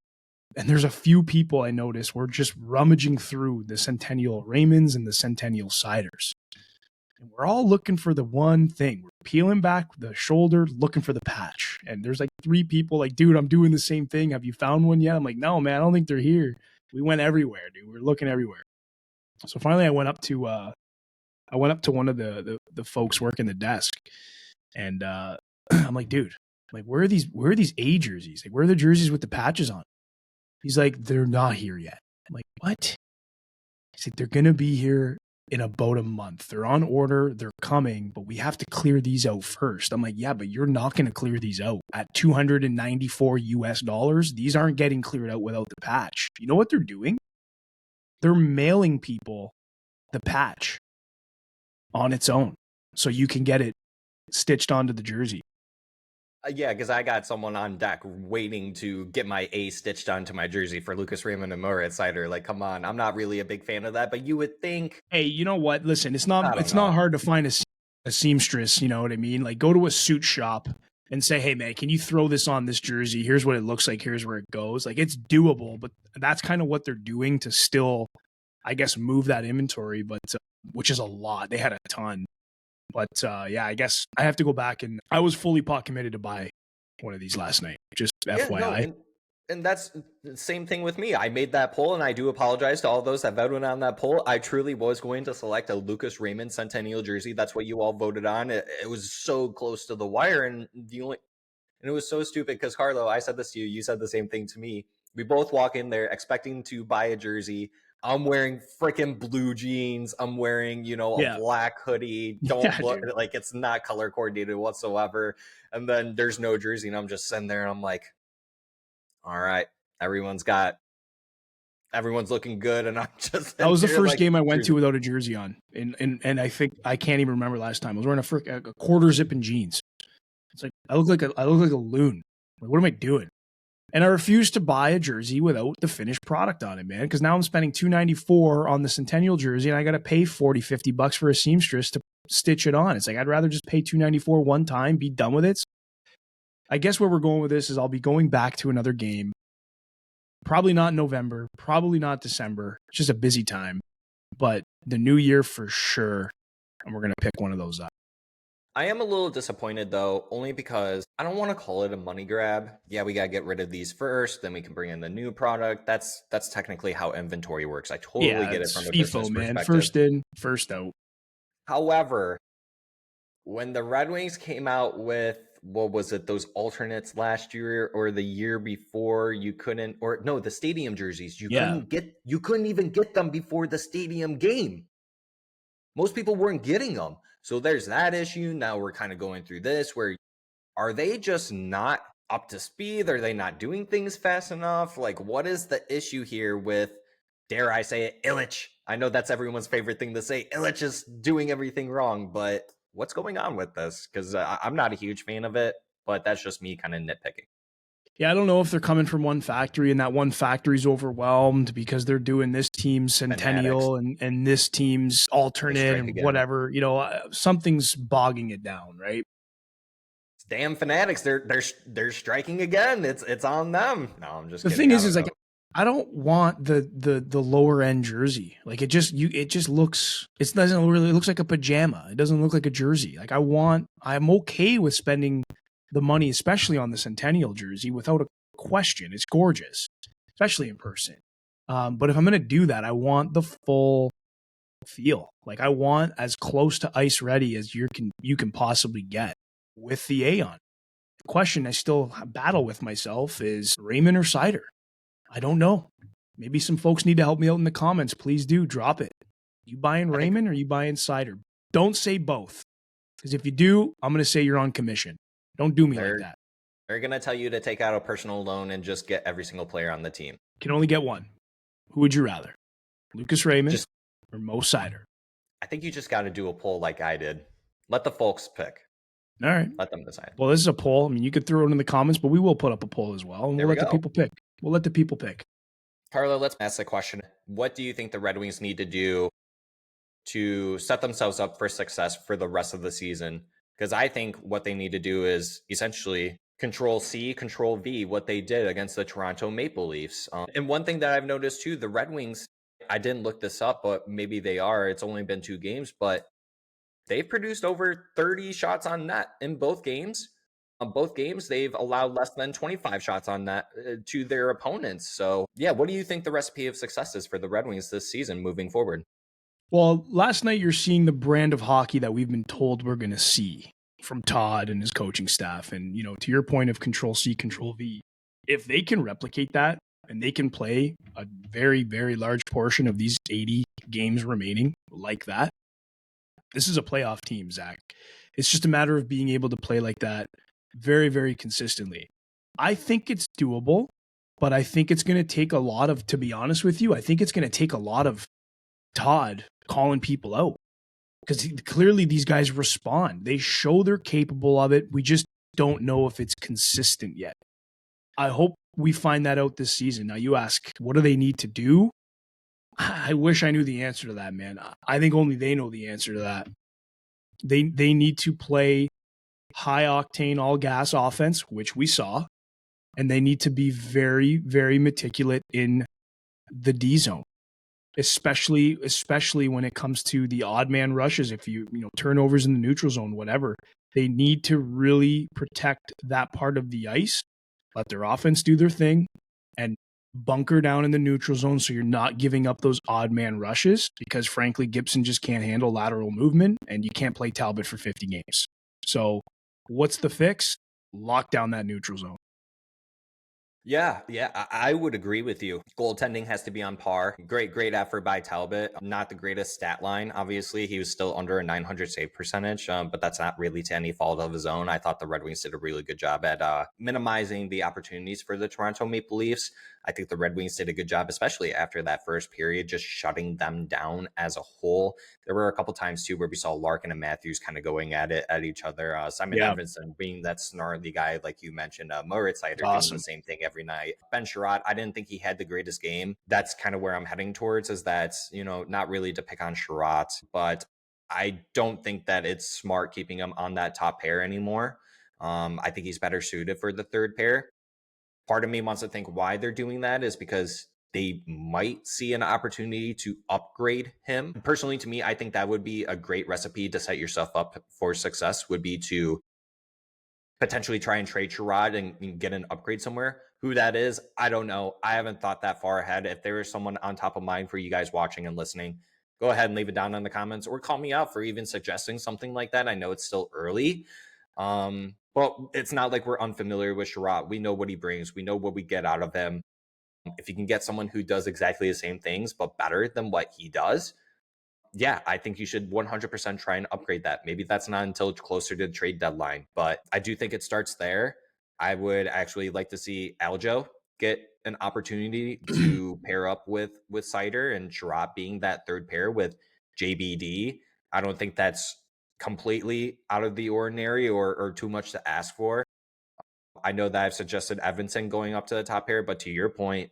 and there's a few people I noticed were just rummaging through the Centennial Raymonds and the Centennial Seiders. And we're all looking for the one thing. We're peeling back the shoulder, looking for the patch. And there's like 3 people like, dude, I'm doing the same thing. Have you found one yet? I'm like, no, man, I don't think they're here. We went everywhere, dude. We're looking everywhere. So finally I went up to one of the folks working the desk. And I'm like, dude, where are these A jerseys? Like, where are the jerseys with the patches on? He's like, they're not here yet. I'm like, what? He's like, they're going to be here in about a month. They're on order. They're coming, but we have to clear these out first. I'm like, yeah, but you're not going to clear these out at $294 US. These aren't getting cleared out without the patch. You know what they're doing? They're mailing people the patch on its own so you can get it stitched onto the jersey. Yeah, because I got someone on deck waiting to get my A stitched onto my jersey for Lucas Raymond and Moritz Seider. Like, come on, I'm not really a big fan of that, but you would think. Hey, you know what? Listen, it's not hard to find a seamstress. You know what I mean? Like, go to a suit shop and say, hey, man, can you throw this on this jersey? Here's what it looks like. Here's where it goes. Like, it's doable, but that's kind of what they're doing to still, I guess, move that inventory, but which is a lot. They had a ton. But yeah, I guess I have to go back, and I was fully pot committed to buy one of these last night. Just FYI. No, and that's the same thing with me. I made that poll, and I do apologize to all those that voted on that poll. I truly was going to select a Lucas Raymond Centennial jersey. That's what you all voted on. It was so close to the wire, and it was so stupid because, Carlo, I said this to you. You said the same thing to me. We both walk in there expecting to buy a jersey. I'm wearing freaking blue jeans. I'm wearing, a black hoodie. Don't look like it's not color coordinated whatsoever. And then there's no jersey, and I'm just sitting there, and I'm like, all right, everyone's looking good, and I'm just. That was the first game I went to without a jersey on, and I think I can't even remember last time. I was wearing a quarter zip and jeans. It's like I look like a loon. Like, what am I doing? And I refuse to buy a jersey without the finished product on it, man, because now I'm spending $294 on the Centennial jersey, and I got to pay $40-$50 for a seamstress to stitch it on. It's like, I'd rather just pay $294 one time, be done with it. I guess where we're going with this is I'll be going back to another game. Probably not November, probably not December. It's just a busy time. But the new year for sure, and we're going to pick one of those up. I am a little disappointed, though, only because I don't want to call it a money grab. Yeah, we got to get rid of these first, then we can bring in the new product. That's technically how inventory works. I totally get it from a business perspective. First in, first out. However, when the Red Wings came out with, what was it, those alternates last year or the year before, the stadium jerseys, you couldn't even get them before the stadium game. Most people weren't getting them. So there's that issue. Now we're kind of going through this where, are they just not up to speed? Are they not doing things fast enough? Like, what is the issue here with, dare I say it, Illich I know that's everyone's favorite thing to say. It's just doing everything wrong, but what's going on with this? Because I'm not a huge fan of it, but that's just me kind of nitpicking. Yeah, I don't know if they're coming from one factory and that one factory's overwhelmed because they're doing this team's Fanatics, centennial and this team's they alternate strike and again. whatever. Something's bogging it down, right? Damn Fanatics, they're striking again. It's on them. No, I'm just The kidding. thing I is, don't like know. I don't want the lower end jersey. Like it just looks it looks like a pajama. It doesn't look like a jersey. I'm okay with spending the money, especially on the Centennial jersey, without a question. It's gorgeous, especially in person. But if I'm gonna do that, I want the full feel. Like I want as close to ice ready as you can possibly get with the Aeon. The question I still battle with myself is Raymond or cider. I don't know. Maybe some folks need to help me out in the comments. Please do drop it. You buying I think Raymond or you buying cider? Don't say both. Because if you do, I'm going to say you're on commission. Don't do me like they're that. they're gonna tell you to take out a personal loan and just get every single player on the team. Can only get one. Who would you rather? Lucas Raymond Just or Mo Cider? I think you just got to do a poll like I did. Let the folks pick. All right. Let them decide. Well, this is a poll. I mean, you could throw it in the comments, but we will put up a poll as well, and There we'll we let the go. people pick. We'll let the people pick. Carlo, let's ask the question. What do you think the Red Wings need to do to set themselves up for success for the rest of the season? Because I think what they need to do is essentially control C, control V, what they did against the Toronto Maple Leafs. And one thing that I've noticed too, the Red Wings, I didn't look this up, but maybe they are. It's only been 2 games, but they've produced over 30 shots on net in both games. On both games, they've allowed less than 25 shots on net to their opponents. So, yeah, what do you think the recipe of success is for the Red Wings this season moving forward? Well, last night you're seeing the brand of hockey that we've been told we're going to see from Todd and his coaching staff. And, to your point of control C, control V, if they can replicate that and they can play a very, very large portion of these 80 games remaining like that, this is a playoff team, Zach. It's just a matter of being able to play like that very, very consistently. I think it's doable, but I think it's going to take a lot of, to be honest with you, I think it's going to take a lot of Todd calling people out because clearly these guys respond. They show they're capable of it. We just don't know if it's consistent yet. I hope we find that out this season. Now, you ask, what do they need to do? I wish I knew the answer to that, man. I think only they know the answer to that. They need to play high octane, all gas offense, which we saw, and they need to be very, very meticulous in the D zone, especially when it comes to the odd man rushes. If you turnovers in the neutral zone, whatever, they need to really protect that part of the ice. Let their offense do their thing, and bunker down in the neutral zone so you're not giving up those odd man rushes because frankly Gibson just can't handle lateral movement and you can't play Talbot for 50 games. So what's the fix? Lock down that neutral zone. Yeah, I would agree with you. Goaltending has to be on par. Great effort by Talbot. Not the greatest stat line. Obviously, he was still under a 900 save percentage, but that's not really to any fault of his own. I thought the Red Wings did a really good job at minimizing the opportunities for the Toronto Maple Leafs. I think the Red Wings did a good job, especially after that first period, just shutting them down as a whole. There were a couple times too where we saw Larkin and Matthews kind of going at it at each other. Simon Yeah, Edmondson being that snarly guy, like you mentioned. Moritz Seider doing the awesome. same thing every night. Ben Sherratt, I didn't think he had the greatest game. That's kind of where I'm heading towards. Is that not really to pick on Sherratt, but I don't think that it's smart keeping him on that top pair anymore. I think he's better suited for the third pair. Part of me wants to think why they're doing that is because they might see an opportunity to upgrade him. Personally, to me, I think that would be a great recipe to set yourself up for success, would be to potentially try and trade Sherrod and get an upgrade somewhere. Who that is, I don't know. I haven't thought that far ahead. If there is someone on top of mind for you guys watching and listening, go ahead and leave it down in the comments or call me out for even suggesting something like that. I know it's still early. But it's not like we're unfamiliar with Sherrod. We know what he brings. We know what we get out of him. If you can get someone who does exactly the same things, but better than what he does, yeah, I think you should 100% try and upgrade that. Maybe that's not until closer to the trade deadline, but I do think it starts there. I would actually like to see Aljo get an opportunity to pair up with Sider, and Sherratt being that third pair with JBD. I don't think that's completely out of the ordinary or too much to ask for. I know that I've suggested Evanson going up to the top pair, but to your point,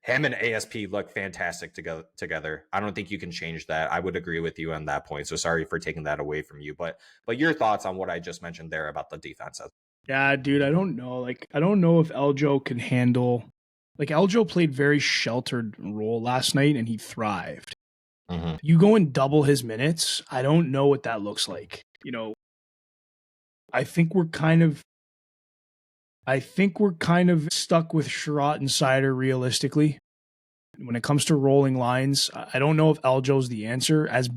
him and ASP look fantastic together. I don't think you can change that. I would agree with you on that point. So sorry for taking that away from you, but your thoughts on what I just mentioned there about the defense? Yeah, dude, I don't know. Like, I don't know if Eljo can handle. Like, Eljo played very sheltered role last night, and he thrived. Mm-hmm. You go and double his minutes. I don't know what that looks like. I think we're kind of stuck with Sherratt and Sider realistically. When it comes to rolling lines, I don't know if Eljo's the answer. As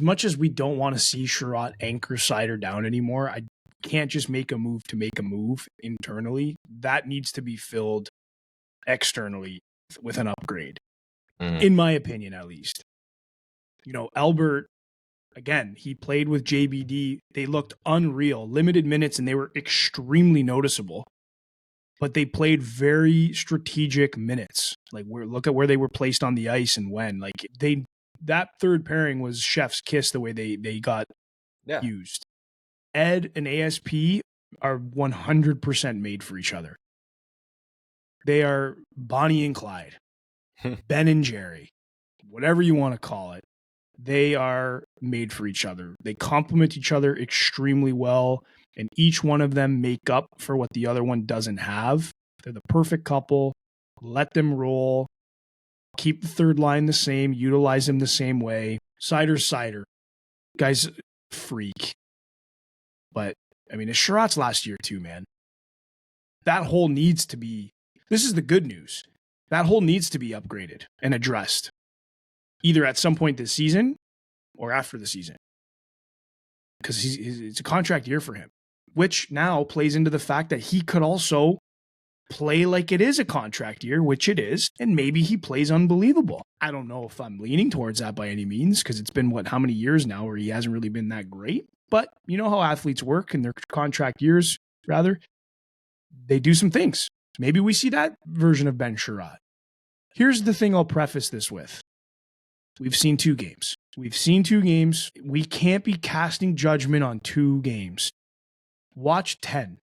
much as we don't want to see Sherratt anchor Sider down anymore, I can't just make a move to make a move internally. That needs to be filled externally with an upgrade, in my opinion, at least. Albert, again, he played with JBD. They looked unreal, limited minutes, and they were extremely noticeable. But they played very strategic minutes. Like, look at where they were placed on the ice and when. Like, that third pairing was chef's kiss the way they got used. Ed and ASP are 100% made for each other. They are Bonnie and Clyde, Ben and Jerry, whatever you want to call it. They are made for each other. They complement each other extremely well, and each one of them make up for what the other one doesn't have. They're the perfect couple. Let them roll. Keep the third line the same. Utilize them the same way. Sider. Guy's freak. But, I mean, it's Sherratt's last year too, man. That hole needs to be... This is the good news. That hole needs to be upgraded and addressed. Either at some point this season or after the season. Because it's a contract year for him. Which now plays into the fact that he could also play like it is a contract year, which it is, and maybe he plays unbelievable. I don't know if I'm leaning towards that by any means, because it's been, how many years now where he hasn't really been that great. But you know how athletes work in their contract years, rather. They do some things. Maybe we see that version of Ben Sherratt. Here's the thing I'll preface this with. We've seen 2 games. We can't be casting judgment on 2 games. Watch 10.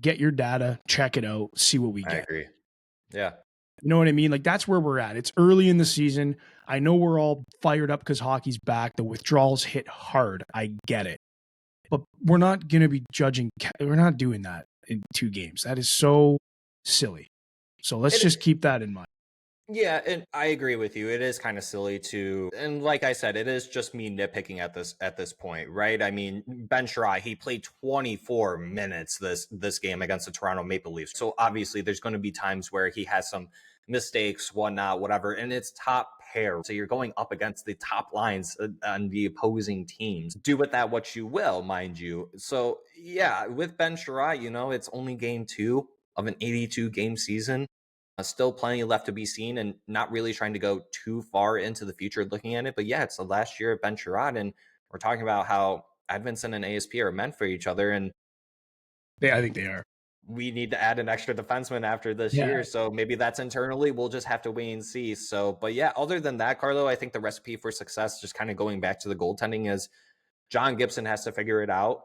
Get your data, check it out, see what we get. I agree. Yeah. You know what I mean? Like, that's where we're at. It's early in the season. I know we're all fired up because hockey's back. The withdrawals hit hard. I get it. But we're not going to be judging. We're not doing that in 2 games. That is so silly. So let's just keep that in mind. Yeah, and I agree with you. It is kind of silly to, and like I said, it is just me nitpicking at this point, right? I mean, Ben Sherratt, he played 24 minutes this game against the Toronto Maple Leafs. So obviously there's going to be times where he has some mistakes, whatnot, whatever, and it's top pair. So you're going up against the top lines on the opposing teams. Do with that what you will, mind you. So yeah, with Ben Sherratt, it's only game 2 of an 82 game season. Still plenty left to be seen, and not really trying to go too far into the future looking at it. But yeah, it's the last year of Ben Sherratt, and we're talking about how Edmondson and ASP are meant for each other. And I think they are. We need to add an extra defenseman after this year. So maybe that's internally. We'll just have to wait and see. So, but yeah, other than that, Carlo, I think the recipe for success, just kind of going back to the goaltending, is John Gibson has to figure it out.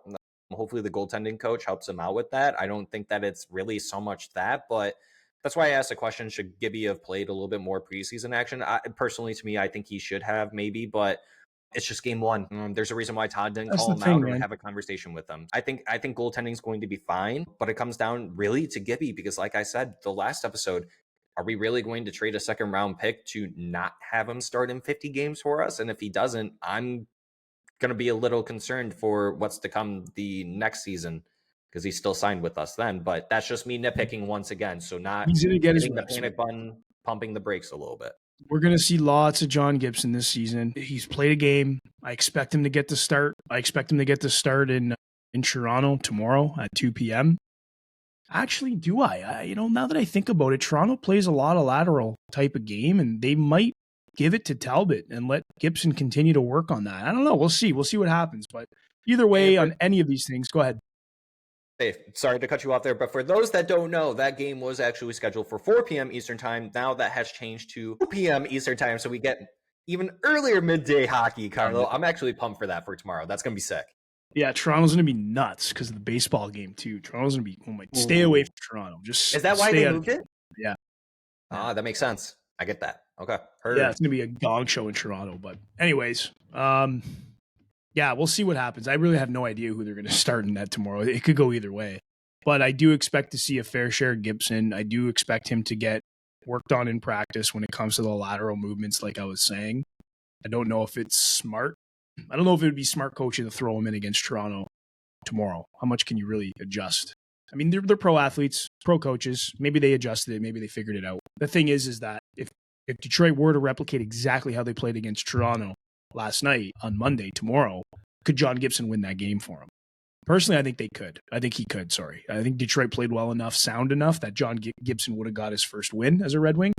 Hopefully the goaltending coach helps him out with that. I don't think that it's really so much that, but that's why I asked the question, should Gibby have played a little bit more preseason action? Personally, to me, I think he should have maybe, but it's just game 1. There's a reason why Todd didn't call him out or have a conversation with him. I think goaltending is going to be fine, but it comes down really to Gibby, because like I said, the last episode, are we really going to trade a 2nd round pick to not have him start in 50 games for us? And if he doesn't, I'm going to be a little concerned for what's to come the next season, because he's still signed with us then. But that's just me nitpicking once again. So not he's going to get his the panic button, pumping the brakes a little bit. We're going to see lots of John Gibson this season. He's played a game. I expect him to get the start. In Toronto tomorrow at 2 p.m. Actually, do I? Now that I think about it, Toronto plays a lot of lateral type of game, and they might give it to Talbot and let Gibson continue to work on that. I don't know. We'll see. We'll see what happens. But either way, on any of these things, go ahead. Hey, sorry to cut you off there, but for those that don't know, that game was actually scheduled for 4 p.m. Eastern time. Now that has changed to 2 p.m. Eastern time, so we get even earlier midday hockey, Carlo. I'm actually pumped for that for tomorrow. That's going to be sick. Yeah, Toronto's going to be nuts because of the baseball game, too. Toronto's going to be, stay away from Toronto. Just Is that why stay they out moved it? Yeah. That makes sense. I get that. Okay. Heard. Yeah, it's going to be a gong show in Toronto. But anyways, yeah, we'll see what happens. I really have no idea who they're going to start in that tomorrow. It could go either way. But I do expect to see a fair share of Gibson. I do expect him to get worked on in practice when it comes to the lateral movements, like I was saying. I don't know if it's smart. I don't know if it would be smart coaching to throw him in against Toronto tomorrow. How much can you really adjust? I mean, they're pro athletes, pro coaches. Maybe they adjusted it. Maybe they figured it out. The thing is that if Detroit were to replicate exactly how they played against Toronto last night on Monday, tomorrow, could John Gibson win that game for him? Personally, I think they could. I think he could, sorry. I think Detroit played well enough, sound enough, that John Gibson would have got his first win as a Red Wing,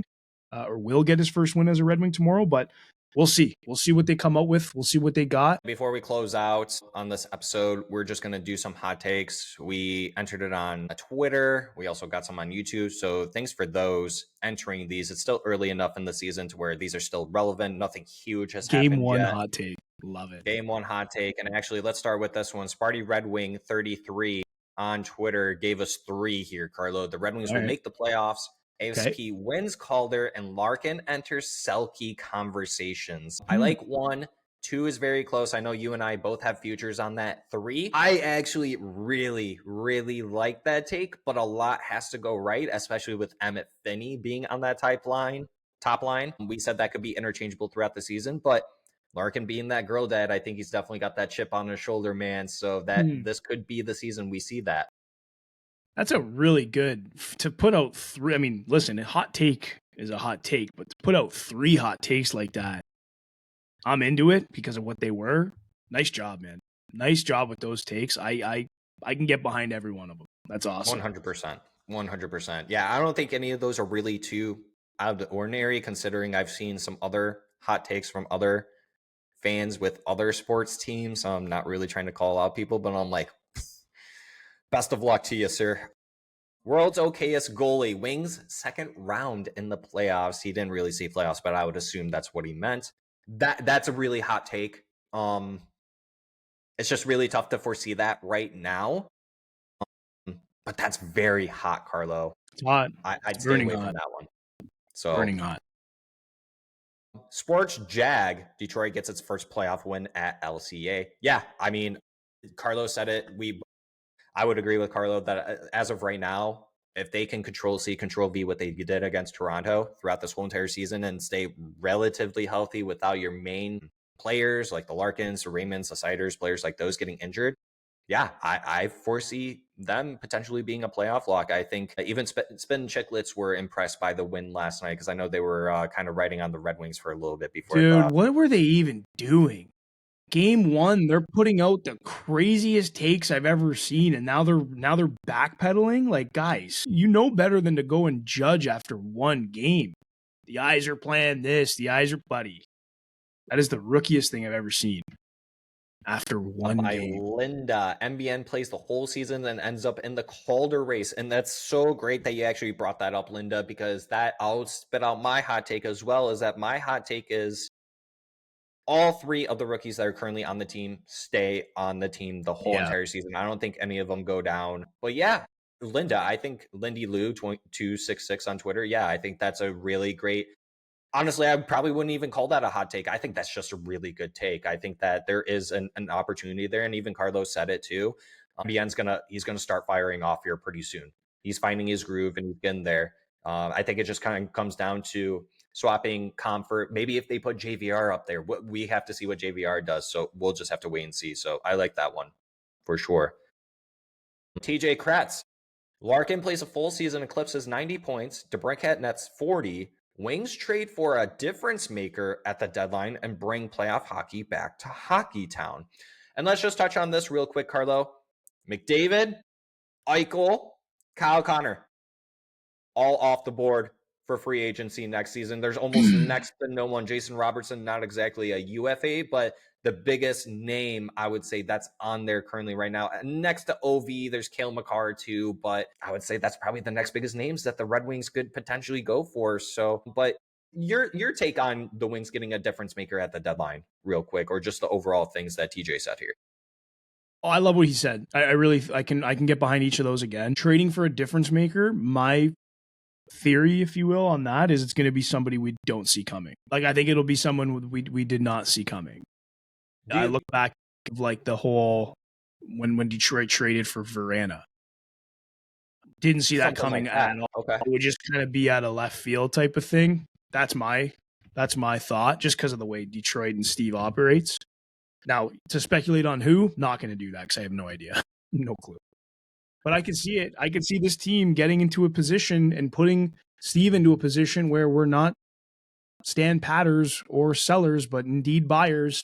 or will get his first win as a Red Wing tomorrow, but we'll see. We'll see what they come up with. We'll see what they got. Before we close out on this episode, we're just going to do some hot takes. We entered it on Twitter. We also got some on YouTube. So thanks for those entering these. It's still early enough in the season to where these are still relevant. Nothing huge has happened yet. Game one hot take. Love it. Game one hot take. And actually, let's start with this one. Sparty Red Wing 33 on Twitter gave us 3 here, Carlo. The Red Wings will make the playoffs. ASP wins Calder, and Larkin enters Selke conversations. I like 1. 2 is very close. I know you and I both have futures on that. 3, I actually really, really like that take, but a lot has to go right, especially with Emmett Finney being on that top line. We said that could be interchangeable throughout the season, but Larkin being that girl dad, I think he's definitely got that chip on his shoulder, man. So that this could be the season we see that. That's a really good to put out 3. I mean, listen, a hot take is a hot take, but to put out 3 hot takes like that, I'm into it because of what they were. Nice job, man. Nice job with those takes. I can get behind every one of them. That's awesome. 100%. 100%. Yeah, I don't think any of those are really too out of the ordinary, considering I've seen some other hot takes from other fans with other sports teams. I'm not really trying to call out people, but I'm like, best of luck to you, sir. World's okayest goalie, Wings second round in the playoffs. He didn't really see playoffs, but I would assume that's what he meant. That's a really hot take. It's just really tough to foresee that right now. But that's very hot, Carlo. It's hot. I'd stay away from that one. So burning hot. Sports Jag, Detroit gets its first playoff win at LCA. Yeah, I mean, Carlo said it. I would agree with Carlo that as of right now, if they can control C, control V, what they did against Toronto throughout this whole entire season and stay relatively healthy without your main players like the Larkins, the Raymonds, the Siders, players like those getting injured, yeah, I foresee them potentially being a playoff lock. I think even Spin Chicklets were impressed by the win last night because I know they were kind of riding on the Red Wings for a little bit before. Dude, what were they even doing? Game 1, they're putting out the craziest takes I've ever seen, and now they're backpedaling. Like, guys, you know better than to go and judge after one game. The eyes are playing this. The eyes are buddy. That is the rookiest thing I've ever seen. After one game. Linda, MBN plays the whole season and ends up in the Calder race. And that's so great that you actually brought that up, Linda, because I'll spit out my hot take as well, is that my hot take is all 3 of the rookies that are currently on the team stay on the team the whole entire season. I don't think any of them go down. But yeah, Linda, I think Lindy Lou 266 on Twitter. Yeah, I think that's a really great. Honestly, I probably wouldn't even call that a hot take. I think that's just a really good take. I think that there is an opportunity there, and even Carlos said it too. BN's he's gonna start firing off here pretty soon. He's finding his groove and he's getting there. I think it just kind of comes down to swapping comfort. Maybe if they put JVR up there, we have to see what JVR does. So we'll just have to wait and see. So I like that one for sure. TJ Kratz. Larkin plays a full season, eclipses 90 points. DeBrincat nets 40. Wings trade for a difference maker at the deadline and bring playoff hockey back to Hockeytown. And let's just touch on this real quick, Carlo. McDavid, Eichel, Kyle Connor, all off the board for free agency next season. There's almost next to no one. Jason Robertson, not exactly a UFA, but the biggest name I would say that's on there currently right now. Next to OV, there's Cale Makar too, but I would say that's probably the next biggest names that the Red Wings could potentially go for. So, but your take on the Wings getting a difference maker at the deadline, real quick, or just the overall things that TJ said here. Oh, I love what he said. I really I can get behind each of those again. Trading for a difference maker, my theory, if you will, on that is it's going to be somebody we don't see coming. Like I think it'll be someone we did not see coming. I look back of like the whole when Detroit traded for Verana. Didn't see that coming like that. at all. Okay. It would just kind of be out of left field type of thing. That's my thought, just because of the way Detroit and Steve operates. Now, to speculate on who, not going to do that because I have no idea. No clue. But I can see it. I can see this team getting into a position and putting Steve into a position where we're not stand patters or sellers, but indeed buyers.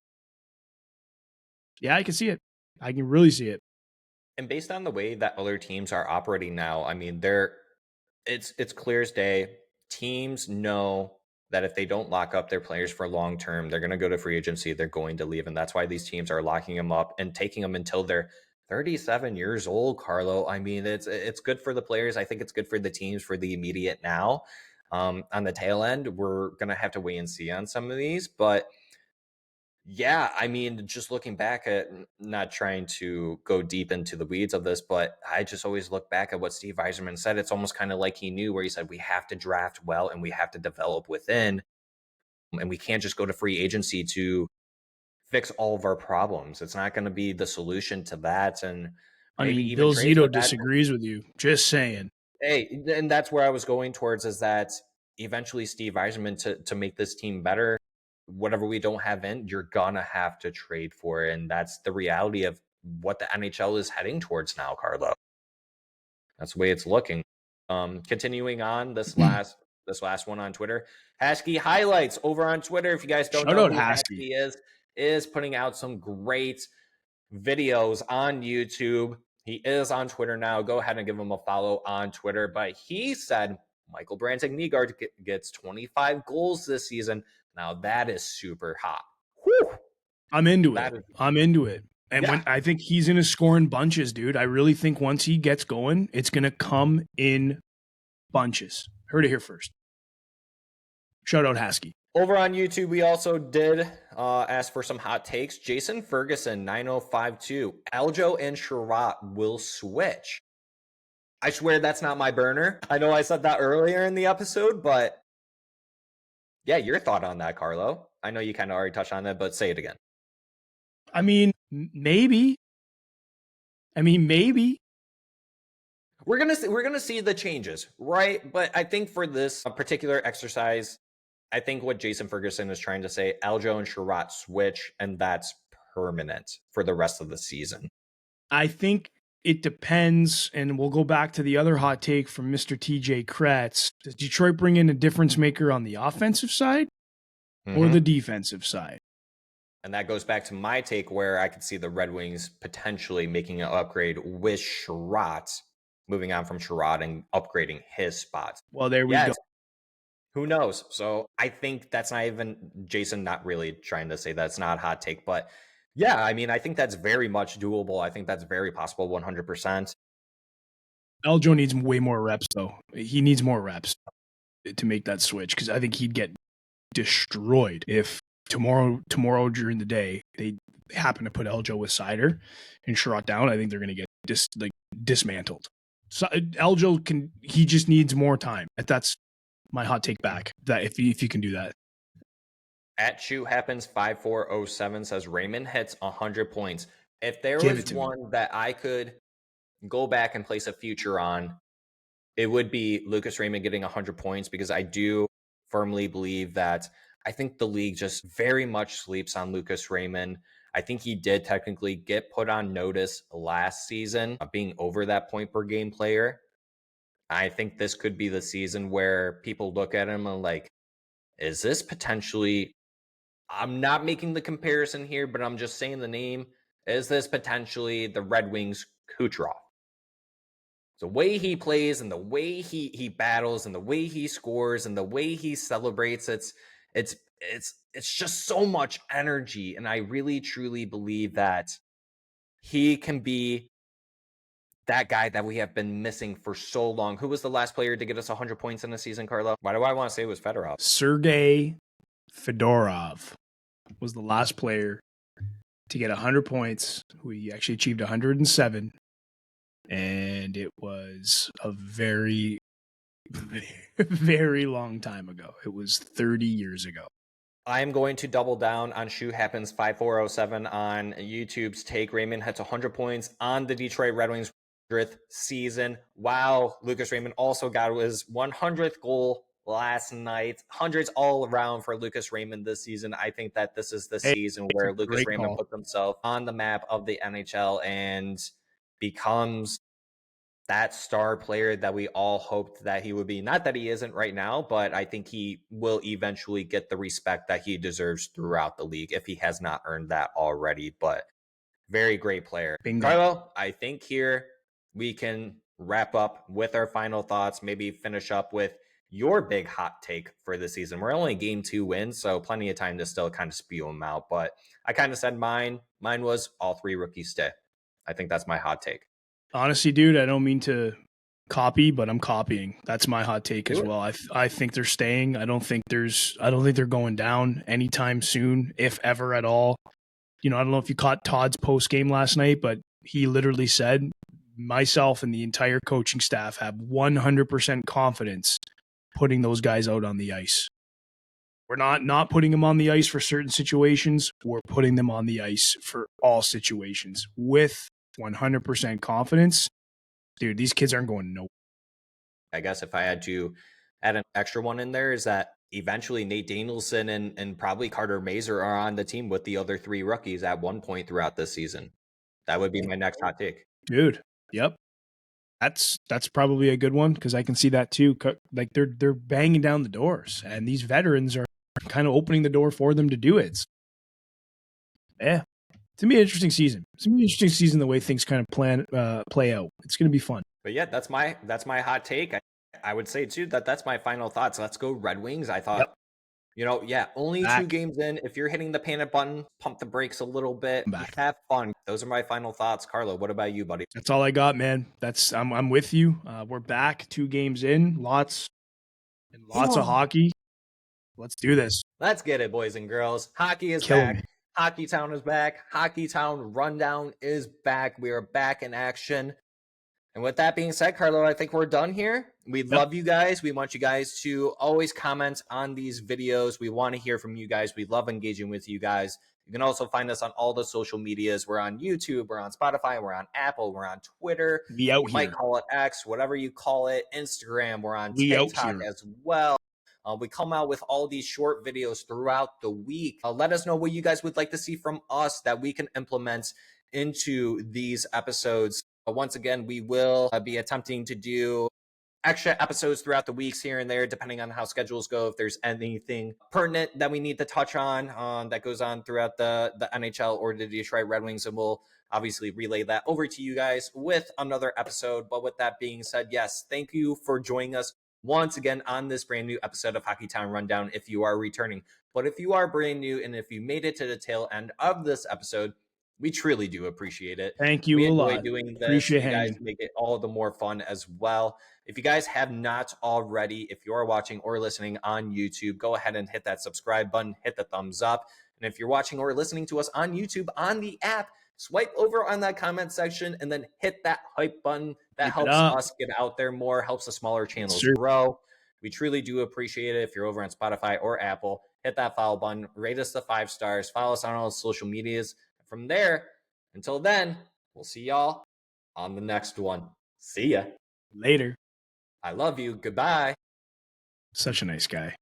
Yeah, I can see it. I can really see it. And based on the way that other teams are operating now, I mean, it's clear as day. Teams know that if they don't lock up their players for long term, they're going to go to free agency. They're going to leave, and that's why these teams are locking them up and taking them until they're 37 years old. Carlo, I mean, it's good for the players. I think it's good for the teams for the immediate now. On the tail end, we're going to have to wait and see on some of these, but yeah, I mean, just looking back at not trying to go deep into the weeds of this, but I just always look back at what Steve Yzerman said. It's almost kind of like he knew where he said, we have to draft well and we have to develop within, and we can't just go to free agency to fix all of our problems. It's not going to be the solution to that. And I maybe mean, even Bill trades Zito with that. disagrees with you. Just saying. Hey, and that's where I was going towards is that eventually Steve Yzerman to make this team better, whatever we don't have in, you're gonna have to trade for it. And that's the reality of what the NHL is heading towards now, Carlo. That's the way it's looking. Continuing on this last one on Twitter. Hashkey highlights over on Twitter. If you guys don't Shout know out who Haskey. Hashkey is putting out some great videos on YouTube. He is on Twitter now. Go ahead and give him a follow on Twitter. But he said Michael Branting-Nygaard gets 25 goals this season. Now that is super hot. Whew. I'm into it. I'm into it. And Yeah. when I think he's going to score in bunches, dude. I really think once he gets going, it's going to come in bunches. Heard it here first. Shout out Haskey. Over on YouTube, we also did ask for some hot takes. Jason Ferguson, 9052. Aljo and Sherratt will switch. I swear that's not my burner. I know I said that earlier in the episode, but yeah, your thought on that, Carlo. I know you kind of already touched on that, but say it again. I mean, maybe. We're gonna see the changes, right? But I think for this particular exercise, I think what Jason Ferguson is trying to say, Aljo and Sherratt switch, and that's permanent for the rest of the season. I think it depends, and we'll go back to the other hot take from Mr. TJ Kretz. Does Detroit bring in a difference maker on the offensive side or the defensive side? And that goes back to my take where I could see the Red Wings potentially making an upgrade with Sherratt, moving on from Sherratt and upgrading his spots. Well, there we go. Who knows? So I think that's not even Jason not really trying to say that's not a hot take, but yeah, I mean, I think that's very much doable. I think that's very possible, 100%. Aljo needs way more reps, though. He needs more reps to make that switch because I think he'd get destroyed if tomorrow during the day they happen to put Aljo with Sider and Sherratt down. I think they're going to get dismantled. So Aljo he just needs more time. That's my hot take back. That if you can do that. At Shoot Happens 5407 says Raymond hits 100 points. If there was one that I could go back and place a future on, it would be Lucas Raymond getting 100 points because I do firmly believe that I think the league just very much sleeps on Lucas Raymond. I think he did technically get put on notice last season of being over that point per game player. I think this could be the season where people look at him and like, is this potentially, I'm not making the comparison here, but I'm just saying the name, is this potentially the Red Wings Kucherov? The way he plays and the way he battles and the way he scores and the way he celebrates, it's it's just so much energy, and I really truly believe that he can be that guy that we have been missing for so long. Who was the last player to get us 100 points in a season, Carlo? Why do I want to say it was Fedorov? Sergei Fedorov was the last player to get 100 points. We actually achieved 107, and it was a very, very long time ago. It was 30 years ago. I'm going to double down on Shoe Happens 5407 on YouTube's take. Raymond hits 100 points on the Detroit Red Wings 100th season. Wow, Lucas Raymond also got his 100th goal last night. Hundreds all around for Lucas Raymond this season. I think that this is the season where Lucas Raymond puts himself on the map of the NHL and becomes that star player that we all hoped that he would be. Not that he isn't right now, but I think he will eventually get the respect that he deserves throughout the league if he has not earned that already. But very great player. Bingo. Carlo, I think here we can wrap up with our final thoughts, maybe finish up with your big hot take for the season. We're only game 2 wins, so plenty of time to still kind of spew them out. But I kind of said mine. Mine was all 3 rookies stay. I think that's my hot take. Honestly, dude, I don't mean to copy, but I'm copying. That's my hot take as well. I think they're staying. I don't think they're going down anytime soon, if ever at all. You know, I don't know if you caught Todd's post game last night, but he literally said, myself and the entire coaching staff have 100% confidence putting those guys out on the ice. We're not putting them on the ice for certain situations. We're putting them on the ice for all situations with 100% confidence. Dude, these kids aren't going nowhere. I guess if I had to add an extra one in there, is that eventually Nate Danielson and probably Carter Mazer are on the team with the other 3 rookies at one point throughout this season. That would be my next hot take. Dude, yep. That's probably a good one because I can see that too. Like they're banging down the doors, and these veterans are kind of opening the door for them to do it. Yeah, it's gonna be an interesting season. It's gonna be an interesting season the way things kind of play out. It's gonna be fun. But yeah, that's my hot take. I would say too that's my final thoughts. Let's go Red Wings. I thought, only 2 games in. If you're hitting the panic button, pump the brakes a little bit. Have fun. Those are my final thoughts. Carlo, what about you, buddy? That's all I got, man. I'm with you. We're back 2 games in. Lots of hockey. Let's do this. Let's get it, boys and girls. Hockey is back. Hockeytown is back. Hockeytown Rundown is back. We are back in action. And with that being said, Carlo, I think we're done here. We love you guys. We want you guys to always comment on these videos. We want to hear from you guys. We love engaging with you guys. You can also find us on all the social medias. We're on YouTube. We're on Spotify. We're on Apple. We're on Twitter. You might call it X, whatever you call it. Instagram. We're on TikTok as well. We come out with all these short videos throughout the week. Let us know what you guys would like to see from us that we can implement into these episodes. Once again, we will be attempting to do extra episodes throughout the weeks here and there, depending on how schedules go. If there's anything pertinent that we need to touch on that goes on throughout the NHL or the Detroit Red Wings, and we'll obviously relay that over to you guys with another episode. But with that being said, yes, thank you for joining us once again on this brand new episode of Hockeytown Rundown if you are returning. But if you are brand new and if you made it to the tail end of this episode, we truly do appreciate it. Thank you. We a enjoy lot. doing this. Appreciate you guys hanging. make it all the more fun as well. If you guys have not already, if you are watching or listening on YouTube, go ahead and hit that subscribe button, hit the thumbs up. And if you're watching or listening to us on YouTube on the app, swipe over on that comment section and then hit that hype button. That helps us get out there more, helps the smaller channels grow. We truly do appreciate it. If you're over on Spotify or Apple, hit that follow button, rate us the 5 stars, follow us on all social medias. From there, until then, we'll see y'all on the next one. See ya. Later. I love you. Goodbye. Such a nice guy.